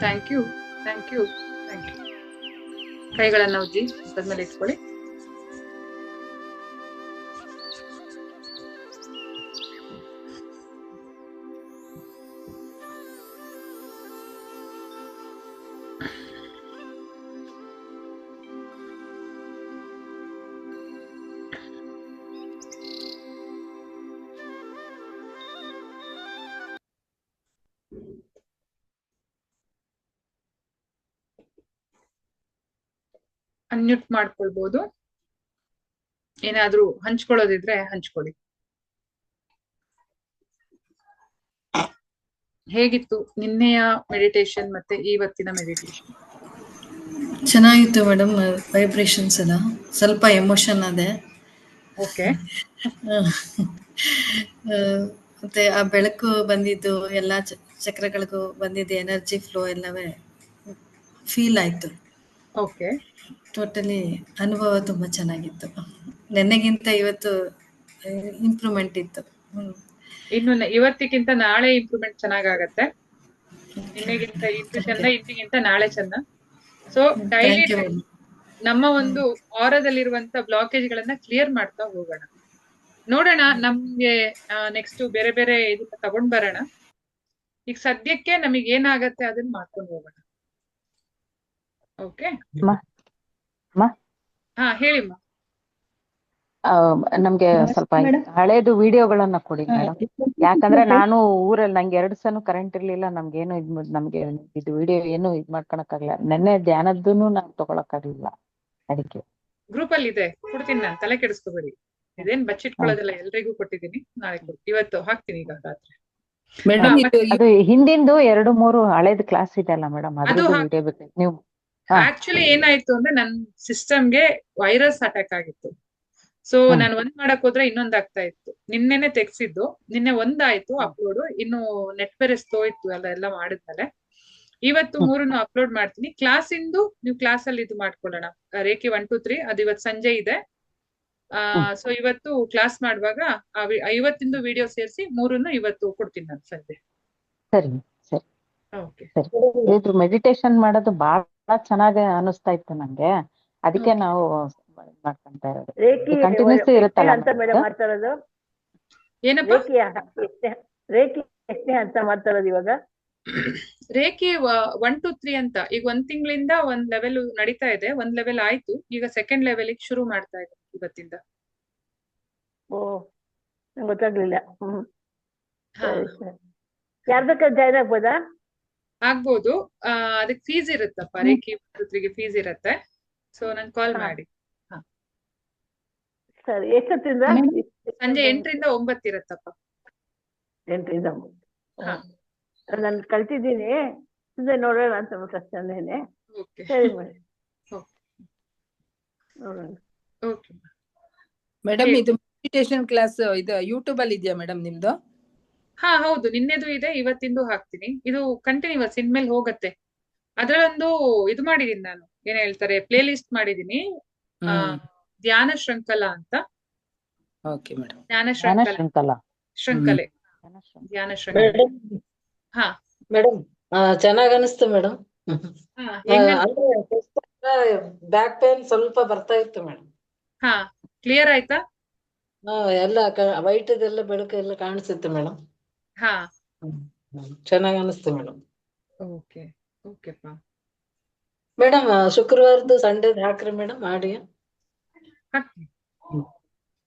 Thank you, thank you, thank you. ಕೈಗಳನ್ನ ಉಜ್ಜಿ ಮುಖದ ಇಟ್ಕೊಳ್ಳಿ. ಅನ್ಮ್ಯೂಟ್ ಮಾಡ್ಕೊಳ್ಬಹುದು. ಏನಾದ್ರೂ ಹಂಚ್ಕೊಳ್ಳೋದಿದ್ರೆ ಹಂಚ್ಕೊಳ್ಳಿ. ಹೇಗಿತ್ತು ನಿನ್ನೆಯ ಮೆಡಿಟೇಷನ್ ಮತ್ತೆ ಇವತ್ತಿನ ಮೆಡಿಟೇಷನ್? ಚೆನ್ನಾಗಿತ್ತು ಮೇಡಮ್. ವೈಬ್ರೇಷನ್ಸ್ ಎಲ್ಲ ಸ್ವಲ್ಪ ಎಮೋಷನ್ ಅದೇ. ಓಕೆ. ಮತ್ತೆ ಆ ಬೆಳಕು ಬಂದಿದ್ದು ಎಲ್ಲ ಚಕ್ರಗಳಿಗೂ ಬಂದಿದ್ದು ಎನರ್ಜಿ ಫ್ಲೋ ಎಲ್ಲವೇ ಫೀಲ್ ಆಯ್ತು. ಓಕೆ. ಟೋಟಲಿ ಅನುಭವ ತುಂಬಾ ಚೆನ್ನಾಗಿತ್ತು. ನೆನ್ನೆಗಿಂತ ಇವತ್ತು ಇಂಪ್ರೂವ್ಮೆಂಟ್ ಇತ್ತು. ಇನ್ನು ಇವತ್ತಿಗಿಂತ ನಾಳೆ ಇಂಪ್ರೂವ್ಮೆಂಟ್ ಚೆನ್ನಾಗಾಗತ್ತೆ. ನಿನ್ನೆಗಿಂತ ಇಂದು ಚಂದ, ಇಂದಿಗಿಂತ ನಾಳೆ ಚಂದ. ಸೊ ಡೈಲಿ ನಮ್ಮ ಒಂದು ಆರದಲ್ಲಿರುವಂತ ಬ್ಲಾಕೇಜ್ ಗಳನ್ನ ಕ್ಲಿಯರ್ ಮಾಡ್ತಾ ಹೋಗೋಣ. ನೋಡೋಣ, ನಮ್ಗೆ ನೆಕ್ಸ್ಟ್ ಬೇರೆ ಬೇರೆ ಇದನ್ನ ತಗೊಂಡ್ ಬರೋಣ. ಈಗ ಸದ್ಯಕ್ಕೆ ನಮಗೆ ಏನಾಗತ್ತೆ ಅದನ್ನ ಮಾಡ್ಕೊಂಡು ಹೋಗೋಣ. ಓಕೆ. ಹಾ ಹೇಳಿಮ್ಮ. ನಮ್ಗೆ ಸ್ವಲ್ಪ ಹಳೇದು ವಿಡಿಯೋಗಳನ್ನ ಕೊಡಿ ಮೇಡಮ್. ಯಾಕಂದ್ರೆ ನಾನು ಊರಲ್ಲಿ ನಂಗೆ 2 ಸಲ ಕರೆಂಟ್ ಇರ್ಲಿಲ್ಲ. ನಮ್ಗೆ ಇದು ವಿಡಿಯೋ ಏನು ಇದ್ ಮಾಡ್ಕೊಳಕ್ಕಾಗಲ್ಲ. ನೆನ್ನೆ ಧ್ಯಾನದ್ದೂನು ನಾನ್ ತಗೊಳಕ್ಕಾಗ್ಲಿಲ್ಲ. ಅದಕ್ಕೆ ಗ್ರೂಪ್ ಅಲ್ಲಿ ಇದೆ, ಕೊಡ್ತೀನಿ ನಾನು, ತಲೆ ಕೆಡಿಸ್ಕೋಬೇಡಿ. ಇದೇನ್ ಬಚ್ಚಿಟ್ಕೊಳ್ಳೋದಿಲ್ಲ, ಎಲ್ರಿಗೂ ಕೊಟ್ಟಿದ್ದೀನಿ. ನಾಳೆ ಇವತ್ತು ಹಾಕ್ತೀನಿ ಈಗ ರಾತ್ರಿ. ಅದು ಹಿಂದಿಂದು 2-3 ಹಳೇದ್ ಕ್ಲಾಸ್ ಇದೆ ಅಲ್ಲ ಮೇಡಮ್, ಅದ್ರದ್ದು ವಿಡಿಯೋ ಬೇಕು ನೀವು. ಆಕ್ಚುಲಿ ಏನಾಯ್ತು ಅಂದ್ರೆ ನನ್ ಸಿಸ್ಟಮ್ಗೆ ವೈರಸ್ ಅಟ್ಯಾಕ್ ಆಗಿತ್ತು. ಸೊ ನಾನು ಒಂದ್ ಮಾಡಕ್ ಹೋದ್ರೆ ಇನ್ನೊಂದ್ ಆಗ್ತಾ ಇತ್ತು. ನಿನ್ನೆನೆ ತೆಗ್ಸಿದ್ದು, ನಿನ್ನೆ ಒಂದಾಯ್ತು ಅಪ್ಲೋಡ್. ಇನ್ನು ನೆಟ್ ಬೆರೆಸ್ತೋ ಇತ್ತು ಎಲ್ಲ ಮಾಡಿದ್ಮೇಲೆ ಇವತ್ತು 3 ಅಪ್ಲೋಡ್ ಮಾಡ್ತೀನಿ. ಕ್ಲಾಸ್ ಇಂದು ನೀವು ಕ್ಲಾಸ್ ಅಲ್ಲಿ ಇದು ಮಾಡ್ಕೊಳ್ಳೋಣ. ರೇಖಿ 1 2 3 ಅದು ಇವತ್ತು ಸಂಜೆ ಇದೆ. ಸೊ ಇವತ್ತು ಕ್ಲಾಸ್ ಮಾಡುವಾಗ ಇವತ್ತಿಂದು ವಿಡಿಯೋ ಸೇರಿಸಿ 3 ಇವತ್ತು ಕೊಡ್ತೀನಿ ನಾನು ಸಂಜೆ. ಸರಿ ಸರಿ. ಇದು ಮೆಡಿಟೇಷನ್ ಮಾಡೋದು ಬಹಳ ಚೆನ್ನಾಗಿ ಅನಿಸ್ತಾ ಇತ್ತು ನಂಗೆ. ಅದಕ್ಕೆ ನಾವು ಮಾಡ್ಕೊಂತಾ ಇರೋದು. ಕಂಟಿನ್ಯೂಸ್ ಇರುತ್ತಲ್ಲ ಏನಪ್ಪ? ರೇಖಿ ಎಷ್ಟೇ ಅಂತ ಮಾಡ್ತಾರದು ಇವಾಗ? ರೇಖಿ 1 2 3 ಅಂತ ಈಗ 1 ತಿಂಗಳಿಂದ 1 ಲೆವೆಲ್ ನಡೀತಾ ಇದೆ. 1 ಲೆವೆಲ್ ಆಯ್ತು, ಈಗ 2nd ಲೆವೆಲ್ ಶುರು ಮಾಡ್ತಾ ಇದೆ ಇವತ್ತಿಂದ. ಓ, ನಂಗೆ ಗೊತ್ತಾಗ್ಲಿಲ್ಲ. ಯಾರ್ ಬೇಕಾದ್ರೆ ಜಾಯ್ನ್ ಆಗ್ಬೋದಾ? ಆಗ್ಬೋದು. ಅದಕ್ಕೆ ಫೀಸ್ ಇರುತ್ತಪ್ಪ. ರೇಖಿ 1 2 3ಗೆ ಫೀಸ್ ಇರತ್ತೆ. ಸೊ ನಂಗೆ ಕಾಲ್ ಮಾಡಿ. ಸರಿ. ಎಷ್ಟೊತ್ತಿಂದ? ಸಂಜೆ 8 ರಿಂದ 9 ಇರತ್ತಪ್ಪ. 8 ರಿಂದ 9. ನಾನು ಕಲ್ತಿದ್ದೀನಿ. ಅದೇ ನೋಡೋಣ ಅಂತ ಫಸ್ಟ್ ಅಂದೇನೆ. ಓಕೆ ಸರಿ ಮೇಡಮ್, ಓಕೆ ನೋಡೋಣ. ಓಕೆ ಮೇಡಮ್ ಹೇಳಿ. ಇದು ಮೆಡಿಟೇಷನ್ ಕ್ಲಾಸ್ ಇದು ಯೂಟ್ಯೂಬ್ ಅಲ್ಲಿ ಇದೆಯಾ ಮೇಡಮ್ ನಿಮ್ದು? ಹಾ ಹೌದು, ನಿನ್ನೆದು ಇದೆ, ಇವತ್ತಿಂದು ಹಾಕ್ತೀನಿ. ಇದು ಕಂಟಿನ್ಯೂಸ್ ಇನ್ಮೇಲೆ ಹೋಗತ್ತೆ. ಅದರಲ್ಲೊಂದು ಇದು ಮಾಡಿದೀನಿ ನಾನು, ಏನ್ ಹೇಳ್ತಾರೆ, ಪ್ಲೇ ಲಿಸ್ಟ್ ಮಾಡಿದೀನಿ. ಆ, ಧ್ಯಾನ ಶೃಂಖಲ ಅಂತ. Okay madam. ಧ್ಯಾನ ಜ್ಞಾನ ಶೃಂಖಲ, ಶೃಂಖಲ. ಶೃಂಖಲೆ, ಜ್ಞಾನ ಶೃಂಖಲ. ಧ್ಯಾನ ಶೃಂಖಲೆ. ಮೇಡಮ್ ಹಾ ಮೇಡಮ್ ಚೆನ್ನಾಗ್ ಅನಿಸ್ತು ಮೇಡಮ್. ಹಾ ಹೆಂಗ ಅಂದ್ರೆ ಬ್ಯಾಕ್ ಪೇನ್ ಸ್ವಲ್ಪ ಬರ್ತಾ ಇತ್ತು ಮೇಡಮ್. ಹಾ ಕ್ಲಿಯರ್ ಆಯ್ತಾ? ಎಲ್ಲ ವೈಟ್ ಇದೆಲ್ಲ ಬೆಳಕು ಎಲ್ಲ ಕಾಣಿಸುತ್ತೆ ಮೇಡಮ್. ಹಾ ಚೆನ್ನಾಗ್ ಅನಿಸ್ತು ಮೇಡಮ್. ಓಕೆ ಓಕೆಪ್ಪ. ಮೇಡಮ್ ಶುಕ್ರವಾರದ್ದು ಸಂಡೇದ್ ಹಾಕ್ರಿ ಮೇಡಮ್ ಆಡಿಯೋ. ಹಾಕ್ತೀನಿ.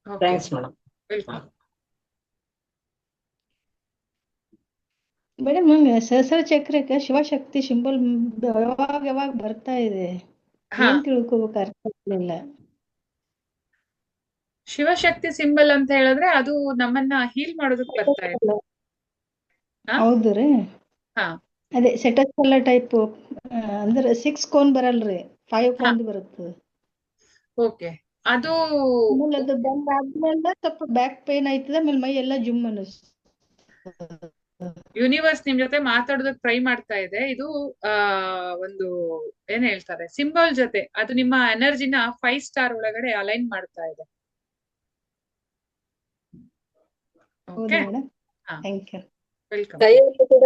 Okay, thanks madam. Welcome. Madam ಸಹಸ್ರ ಚಕ್ರಕ್ಕೆ ಶಿವಶಕ್ತಿ ಸಿಂಬಲ್ ಯಾವಾಗ ಯಾವಾಗ ಬರ್ತಾ ಇದೆ, ಹಾ ಏನ್ ತಿಳ್ಕೊಬೇಕು ಅರ್ಥ ಆಗ್ಲಿಲ್ಲ. ಶಿವಶಕ್ತಿ ಸಿಂಬಲ್ ಅಂತ ಹೇಳಿದ್ರೆ ಅದು ನಮ್ಮನ್ನ ಹೀಲ್ ಮಾಡೋದಕ್ಕೆ ಬರ್ತಾ ಇದೆ. ಹಾ ಹೌದ್ರಿ? ಹಾ ಅದೇ ಸೆಟಸ್ಕಲ್ಲ ಟೈಪ್, ಅಂದ್ರೆ 6 ಕೋನ್ ಬರಲ್ರಿ, 5 ಹಾ ಕೋನ್ ಬರುತ್ತೆ. ಓಕೆ. ಅದು ಆಮೇಲೆ ಅದು ಬಂದ್ ಆದ್ಮೇಲೆ ಸ್ವಲ್ಪ ಬ್ಯಾಕ್ ಪೇನ್ ಆಯ್ತದ, ಆಮೇಲೆ ಮೈ ಎಲ್ಲ ಜುಮ್ ಅನಿಸ್ತದೆ. ಯೂನಿವರ್ಸ್ ನಿಮ್ ಜೊತೆ ಮಾತಾಡೋದಕ್ಕೆ ಟ್ರೈ ಮಾಡ್ತಾ ಇದೆ. ಇದು ಆ ಒಂದು ಏನ್ ಹೇಳ್ತಾರೆ, ಸಿಂಬಲ್ ಜೊತೆ ಅದು ನಿಮ್ಮ ಎನರ್ಜಿನ 5 ಸ್ಟಾರ್ ಒಳಗಡೆ ಅಲೈನ್ ಮಾಡ್ತಾ ಇದೆ. ಹೌದು ಓಕೆ, ಮೇಡಮ್, ಹಾ ಥ್ಯಾಂಕ್ ಯು. ವೆಲ್ಕಮ್. ಕೈಯಲ್ಲಿ ಕೂಡ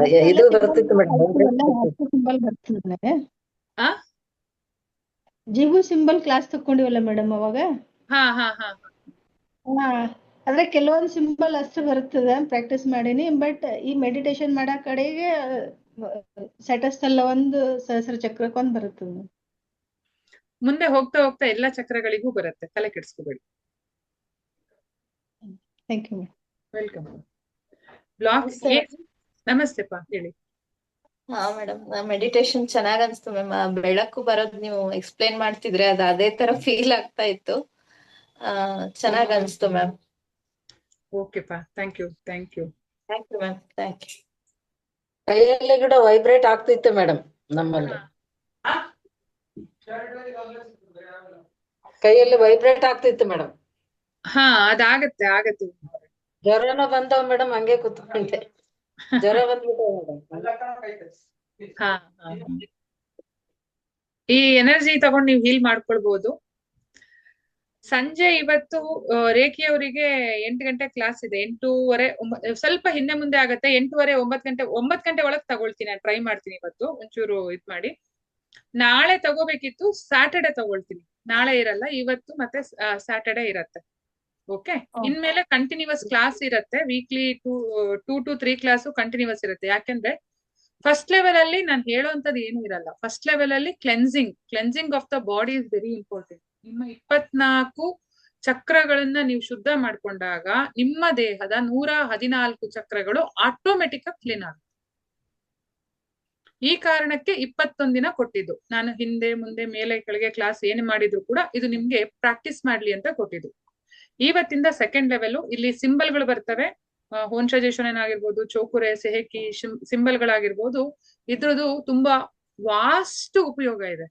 ಈ ಇದು ಎಲ್ಲ ಬರ್ತಿತ್ತು ಮೇಡಮ್. ಸಿಂಬಲ್ ಬರ್ತದೆ. ಆ ಜಿಗು ಸಿಂಬಲ್ ಕ್ಲಾಸ್ ತಕೊಂಡಿವಲ್ಲ ಮೇಡಮ್ ಅವಾಗ. ಹಾ ಹಾ ಹಾ ಹಾ, ಆದ್ರೆ ಕೆಲವೊಂದು ಸಿಂಬಲ್ ಅಷ್ಟು ಬರ್ತದೆ, ಪ್ರಾಕ್ಟೀಸ್ ಮಾಡೀನಿ. ಬಟ್ ಈ ಮೆಡಿಟೇಷನ್ ಮಾಡೋ ಕಡೆಗೆ ಸೆಟಸ್ ಎಲ್ಲ ಒಂದು, ಸಹಸ್ರ ಚಕ್ರಕ್ಕೆ ಒಂದು ಬರ್ತದೆ. ಮುಂದೆ ಹೋಗ್ತಾ ಹೋಗ್ತಾ ಎಲ್ಲಾ ಚಕ್ರಗಳಿಗೂ ಬರುತ್ತೆ, ತಲೆ ಕೆಡಿಸ್ಕೋಬೇಡಿ. Thank you madam. Welcome. Block ನಮಸ್ತೆ ನಮಸ್ತೆಪ್ಪ, ಹೇಳಿ. ಹಾ ಮೇಡಮ್, ಮೆಡಿಟೇಷನ್ ಚೆನ್ನಾಗ್ ಅನ್ಸ್ತು ಮ್ಯಾಮ್. ಬೆಳಕು ಬರೋದ್ ನೀವು ಎಕ್ಸ್ಪ್ಲೇನ್ ಮಾಡ್ತಿದ್ರೆ ಅದು ಅದೇ ತರ ಫೀಲ್ ಆಗ್ತಾ ಇತ್ತು. ಚೆನ್ನಾಗ್ ಅನ್ಸ್ತು ಮ್ಯಾಮ್. ಓಕೆಪ್ಪ, thank you thank you. Thank you ma'am, thank you. ಕೈಯಲ್ಲಿ ಕೂಡ ವೈಬ್ರೇಟ್ ಆಗ್ತಿತ್ತು ಮೇಡಮ್ ನಮ್ಮಲ್ಲಿ. ಕೈಯಲ್ಲಿ ವೈಬ್ರೇಟ್ ಆಗ್ತಿತ್ತು ಮೇಡಮ್. ಹಾ ಅದಾಗತ್ತೆ ಆಗತ್ತೆ. ಜ್ವರನ ಬಂದವ ಮೇಡಮ್, ಹಂಗೆ ಕೂತ್ಕೊಂಡೆ. ಜ್ವರ ಬಂದ್ಬಿಟ್ಟು ಮೇಡಮ್. ಹಾ ಹಾ. ಈ ಎನರ್ಜಿ ತಗೊಂಡು ನೀವು ಹೀಲ್ ಮಾಡ್ಕೊಳ್ಬಹುದು. ಸಂಜೆ ಇವತ್ತು ರೇಖಿ ಅವರಿಗೆ 8 ಗಂಟೆ ಕ್ಲಾಸ್ ಇದೆ. 8:30 ಸ್ವಲ್ಪ ಹಿಂದೆ ಮುಂದೆ ಆಗತ್ತೆ. 8:30 9 ಗಂಟೆ ಒಳಗೆ ತಗೊಳ್ತೀನಿ, ನಾನು ಟ್ರೈ ಮಾಡ್ತೀನಿ. ಇವತ್ತು ಒಂಚೂರು ಇದ್ ಮಾಡಿ. ನಾಳೆ ತಗೋಬೇಕಿತ್ತು, ಸ್ಯಾಟರ್ಡೆ ತಗೊಳ್ತೀನಿ. ನಾಳೆ ಇರಲ್ಲ, ಇವತ್ತು ಮತ್ತೆ ಸ್ಯಾಟರ್ಡೆ ಇರತ್ತೆ. ಓಕೆ, ಇನ್ಮೇಲೆ ಕಂಟಿನ್ಯೂಸ್ ಕ್ಲಾಸ್ ಇರತ್ತೆ. ವೀಕ್ಲಿ 2 to 3 ಕ್ಲಾಸು ಕಂಟಿನ್ಯೂಸ್ ಇರುತ್ತೆ. ಯಾಕೆಂದ್ರೆ ಫಸ್ಟ್ ಲೆವೆಲ್ ಅಲ್ಲಿ ನಾನು ಹೇಳುವಂತದ್ದು ಏನು ಇರಲ್ಲ. ಫಸ್ಟ್ ಲೆವೆಲ್ ಅಲ್ಲಿ cleansing of the body is very important. ನಿಮ್ಮ 24 ಚಕ್ರಗಳನ್ನ ನೀವು ಶುದ್ಧ ಮಾಡ್ಕೊಂಡಾಗ ನಿಮ್ಮ ದೇಹದ 114 ಚಕ್ರಗಳು ಆಟೋಮೆಟಿಕ್ ಆಗಿ ಕ್ಲೀನ್ ಆಗುತ್ತೆ. ಈ ಕಾರಣಕ್ಕೆ 21 ದಿನ ಕೊಟ್ಟಿದ್ದು. ನಾನು ಹಿಂದೆ ಮುಂದೆ ಮೇಲೆ ಕೆಳಗೆ ಕ್ಲಾಸ್ ಏನು ಮಾಡಿದ್ರು ಕೂಡ ಇದು ನಿಮ್ಗೆ ಪ್ರಾಕ್ಟೀಸ್ ಮಾಡ್ಲಿ ಅಂತ ಕೊಟ್ಟಿದ್ದು. ಇವತ್ತಿಂದ ಸೆಕೆಂಡ್ ಲೆವೆಲ್. ಇಲ್ಲಿ ಸಿಂಬಲ್ಗಳು ಬರ್ತವೆ, ಹೋನ್ಶಜೇಷನ್ ಆಗಿರ್ಬೋದು, ಚೋಕುರೆ, ಸೆಹಕಿ ಸಿಂಬಲ್ಗಳಾಗಿರ್ಬೋದು. ಇದ್ರದ್ದು ತುಂಬಾ ವಾಸ್ಟ್ ಉಪಯೋಗ ಇದೆ.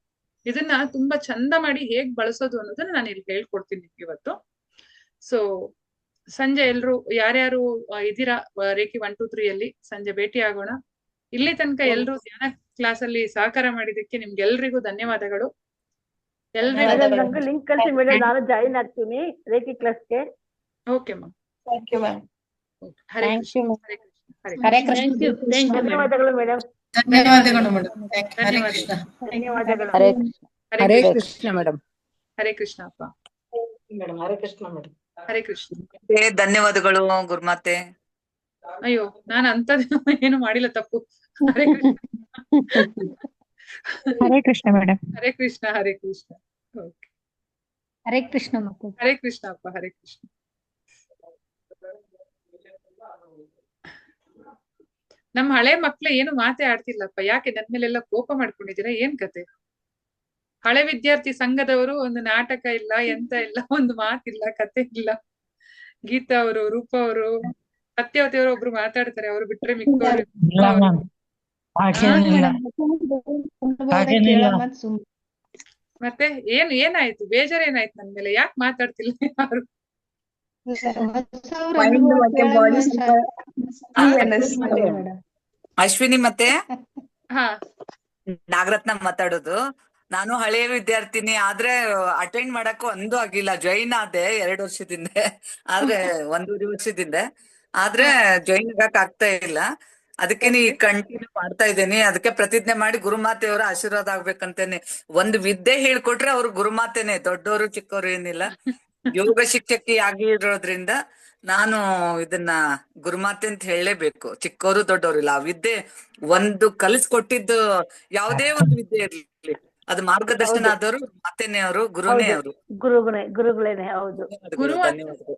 ಇದನ್ನ ತುಂಬಾ ಚಂದ ಮಾಡಿ ಹೇಗ್ ಬಳಸೋದು ಅನ್ನೋದನ್ನ ನಾನು ಇಲ್ಲಿ ಹೇಳ್ಕೊಡ್ತೀನಿ ಇವತ್ತು. ಸೊ ಸಂಜೆ ಎಲ್ರು ಯಾರ್ಯಾರು ಇದೀರಾ ರೇಖಿ 1 2 3 ಅಲ್ಲಿ ಸಂಜೆ ಭೇಟಿ ಆಗೋಣ. ಇಲ್ಲಿ ತನಕ ಎಲ್ರು ಧ್ಯಾನ ಕ್ಲಾಸ್ ಅಲ್ಲಿ ಸಹಕಾರ ಮಾಡಿದಕ್ಕೆ ನಿಮ್ಗೆಲ್ರಿಗೂ ಧನ್ಯವಾದಗಳು. ಎಲ್ರಿಗೂ ಮೇಡಮ್ ನಂಗೆ ಲಿಂಕ್ ಕಳಿಸಿ ಮೇಡಮ್, ನಾನು ಜಾಯಿನ್ ಆಗ್ತೀನಿ ರೇಖಿ ಕ್ಲಾಸ್ಗೆ. Okay ma'am. Thank you ma'am. Hare Thank Krishna, you, Hare Krishna, Hare Hare Krishna. Krishna. ಧನ್ಯವಾದಗಳು ಮೇಡಮ್, ಧನ್ಯವಾದಗಳು ಮೇಡಮ್. ಹರೇ ಕೃಷ್ಣ. ಧನ್ಯವಾದಗಳು. ಹರೇ ಕೃಷ್ಣ. ಹರೇ ಕೃಷ್ಣ ಮೇಡಮ್. ಹರೇ ಕೃಷ್ಣ ಅಪ್ಪ. Madam Hare Krishna madam. ಹರೇ ಕೃಷ್ಣ. ಧನ್ಯವಾದಗಳು ಗುರುಮಾತೆ. ಅಯ್ಯೋ, ನಾನು ಅಂತದ್ದು ಏನು ಮಾಡಿಲ್ಲ ತಪ್ಪು. ಹರೇ ಕೃಷ್ಣ. ಹರೇ ಕೃಷ್ಣ ಮೇಡಮ್. ಹರೇ ಕೃಷ್ಣ, ಹರೇ ಕೃಷ್ಣ. ಓಕೆ, ಹರೇ ಕೃಷ್ಣ ಮತ್ತೆ. ಹರೇ ಕೃಷ್ಣ ಅಪ್ಪ, ಹರೇ ಕೃಷ್ಣ. ನಮ್ಮ ಹಳೆ ಮಕ್ಳು ಏನು ಮಾತೇ ಆಡ್ತಿಲ್ಲಪ್ಪ. ಯಾಕೆ ನನ್ ಮೇಲೆಲ್ಲ ಕೋಪ ಮಾಡ್ಕೊಂಡಿದ್ದೀರಾ? ಏನ್ ಕತೆ? ಹಳೆ ವಿದ್ಯಾರ್ಥಿ ಸಂಘದವರು ಒಂದು ನಾಟಕ ಇಲ್ಲ, ಎಂತ ಇಲ್ಲ, ಒಂದು ಮಾತಿಲ್ಲ, ಕತೆ ಇಲ್ಲ. ಗೀತಾ ಅವರು, ರೂಪಾ ಅವರು, ಸತ್ಯವತಿ ಅವರು ಒಬ್ರು ಮಾತಾಡ್ತಾರೆ, ಅವ್ರು ಬಿಟ್ರೆ ಮಿಕ್ಕವರು ಹಾಗೇನಿಲ್ಲ ಮತ್ತೆ ಏನಾಯ್ತು ಬೇಜಾರೇನಾಯ್ತು ನನ್ ಮೇಲೆ ಯಾಕೆ ಮಾತಾಡ್ತಿಲ್ಲ ಯಾರು? ಅಶ್ವಿನಿ ಮತ್ತೆ ಹಾ ನಾಗರತ್ನ ಮಾತಾಡೋದು. ನಾನು ಹಳೆಯ ವಿದ್ಯಾರ್ಥಿನಿ, ಆದ್ರೆ ಅಟೆಂಡ್ ಮಾಡಕ್ಕೂ ಒಂದು ಆಗಿಲ್ಲ. ಜಾಯಿನ್ ಆದೆ 2 ವರ್ಷದಿಂದ, ಆದ್ರೆ 1.5 ವರ್ಷದಿಂದ, ಆದ್ರೆ ಜಾಯಿನ್ ಆಗಕ್ ಆಗ್ತಾ ಇಲ್ಲ. ಅದಕ್ಕೆ ನೀ ಕಂಟಿನ್ಯೂ ಮಾಡ್ತಾ ಇದ್ದೇನೆ. ಅದಕ್ಕೆ ಪ್ರತಿಜ್ಞೆ ಮಾಡಿ ಗುರುಮಾತೆಯವರ ಆಶೀರ್ವಾದ ಆಗ್ಬೇಕಂತೇನೆ. ಒಂದು ವಿದ್ಯೆ ಹೇಳ್ಕೊಟ್ರೆ ಅವ್ರು ಗುರುಮಾತೆನೆ, ದೊಡ್ಡವರು ಚಿಕ್ಕವರು ಏನಿಲ್ಲ. ಯೋಗ ಶಿಕ್ಷಕಿ ಆಗಿರೋದ್ರಿಂದ ನಾನು ಇದನ್ನ ಗುರುಮಾತೆ ಅಂತ ಹೇಳಲೇಬೇಕು. ಚಿಕ್ಕವರು ದೊಡ್ಡವರು ಇಲ್ಲ, ಆ ವಿದ್ಯೆ ಒಂದು ಕಲಿಸ್ಕೊಟ್ಟಿದ್ದು ಯಾವುದೇ ಒಂದು ವಿದ್ಯೆ ಇರ್ಲಿ, ಅದು ಮಾರ್ಗದರ್ಶನ ಆದವರು ಮಾತೆನೆ ಅವರು, ಗುರುನೇ ಅವರು. ಗುರುಗಳೇನೆ. ಹೌದು, ಧನ್ಯವಾದಗಳು.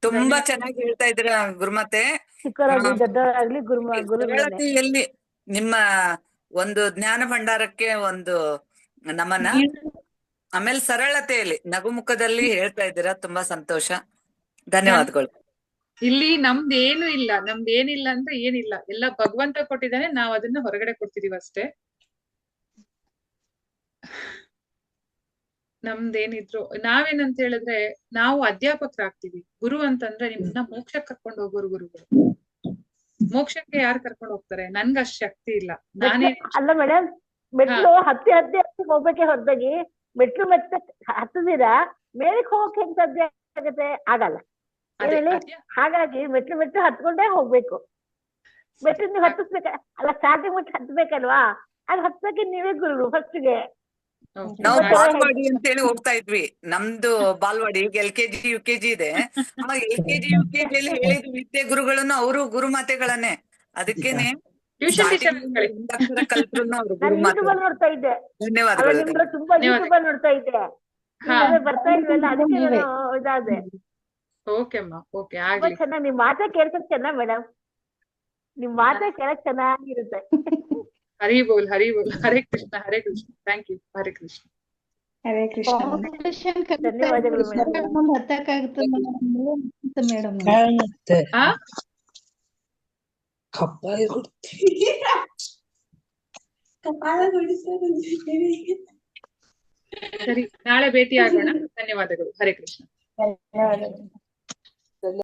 ತುಂಬಾ ಚೆನ್ನಾಗಿ ಹೇಳ್ತಾ ಇದ್ದೀರಾ ಗುರುಮಾತೆ. ಚಿಕ್ಕವರಾಗ್ಲಿ ದೊಡ್ಡವರಾಗ್ಲಿ ಗುರುಗಳೇನೆ. ಸರಳತೆಯಲ್ಲಿ ನಿಮ್ಮ ಒಂದು ಜ್ಞಾನ ಭಂಡಾರಕ್ಕೆ ಒಂದು ನಮನ. ಆಮೇಲೆ ಸರಳತೆಯಲ್ಲಿ ನಗುಮುಖದಲ್ಲಿ ಹೇಳ್ತಾ ಇದ್ದೀರಾ, ತುಂಬಾ ಸಂತೋಷ. ಧನ್ಯವಾದಗಳು. ಇಲ್ಲಿ ನಮ್ದೇನು ಇಲ್ಲ, ನಮ್ದೇನಿಲ್ಲ ಅಂದ್ರೆ ಏನಿಲ್ಲ, ಎಲ್ಲ ಭಗವಂತ ಕೊಟ್ಟಿದ್ದಾನೆ, ನಾವ್ ಅದನ್ನ ಹೊರಗಡೆ ಕೊಡ್ತಿದೀವಿ ಅಷ್ಟೇ. ನಮ್ದೇನಿದ್ರು ನಾವೇನಂತ ಹೇಳಿದ್ರೆ, ನಾವು ಅಧ್ಯಾಪಕರಾಗ್ತೀವಿ. ಗುರು ಅಂತಂದ್ರೆ ನಿಮ್ಮನ್ನ ಮೋಕ್ಷಕ್ಕೆ ಕರ್ಕೊಂಡು ಹೋಗೋರು ಗುರುಗಳು. ಮೋಕ್ಷಕ್ಕೆ ಯಾರು ಕರ್ಕೊಂಡು ಹೋಗ್ತಾರೆ? ನನ್ಗ ಅಷ್ಟ್ ಶಕ್ತಿ ಇಲ್ಲ. ನಾನೇ ಅಲ್ಲ ಮೇಡಮ್, ಮೆಟ್ಲು ಹತ್ತಿ ಹೋಗ್ಬೇಕೆ ಹೊರತಾಗಿ ಮೆಟ್ಲು ಹತ್ತದಿರಾ ಮೇಲಕ್ಕೆ ಹೋಗಕ್ಕೆ ಹೆಂಗ್ ಸಾಧ್ಯ ಆಗತ್ತೆ? ಆಗಲ್ಲ ಹೇಳಿ. ಹಾಗಾಗಿ ಮೆಟ್ಲು ಹತ್ಕೊಂಡೇ ಹೋಗ್ಬೇಕು. ಮೆಟ್ಲು ನೀವು ಹತ್ತಿಸ್ಬೇಕ ಅಲ್ಲ, ಸ್ಟಾರ್ಟಿಂಗ್ ಮೆಟ್ಲು ಹತ್ಬೇಕಲ್ವಾ? ಅದು ಹತ್ತಕ್ಕೆ ನೀವೇ ಗುರು ಫಸ್ಟ್ಗೆ. ನಾವು ಬಾಲ್ವಾಡಿ ಅಂತ ಹೇಳಿ ಹೋಗ್ತಾ ಇದ್ವಿ. ನಮ್ದು ಬಾಲ್ವಾಡಿ ಈಗ LKG UKG ಇದೆ. ಆ LKG UKG ಅಲ್ಲಿ ಹೇಳಿದ ವಿದ್ಯೆ ಗುರುಗಳನ್ನು ಅವರು ಗುರುಮಾತೆಗಳನ್ನೇ. ಅದಕ್ಕೇನೆ ಕಲ್ತ್ರು ಅವರು ಗುರುಮಾತೆ. ನೋಡ್ತಾ ಇದ್ದೆ. ಧನ್ಯವಾದಗಳು. ನಿಮ್ದು ತುಂಬಾ ಯೂಟ್ಯೂಬ್ ಅಲ್ಲಿ ನೋಡ್ತಾ ಇದ್ದೆ, ಬರ್ತಾ ಇದ್ವಲ್ಲ, ಅದಕ್ಕೆ ನಾನು ಇದಾದೆ. ತುಂಬಾ ಚೆನ್ನಾಗಿ ನಿಮ್ ಮಾತೇ ಕೇಳ್ಸಕ್ ಚೆನ್ನಾಗ್ ಮೇಡಮ್, ನಿಮ್ ಮಾತೇ ಕೇಳಕ್ ಚೆನ್ನಾಗಿರುತ್ತೆ. ಹರಿ ಬೋಲ್ ಹರಿ ಬೋಲ್. ಹರೇ ಕೃಷ್ಣ ಹರೇ ಕೃಷ್ಣ. Thank you. ಹರೇ ಕೃಷ್ಣ ಹರೇ ಕೃಷ್ಣ. ಧನ್ಯವಾದಗಳು ಮೇಡಮ್. ಸರಿ, ನಾಳೆ ಭೇಟಿ ಆಗೋಣ. ಧನ್ಯವಾದಗಳು. ಹರೇ ಕೃಷ್ಣ. ಧನ್ಯವಾದಗಳು.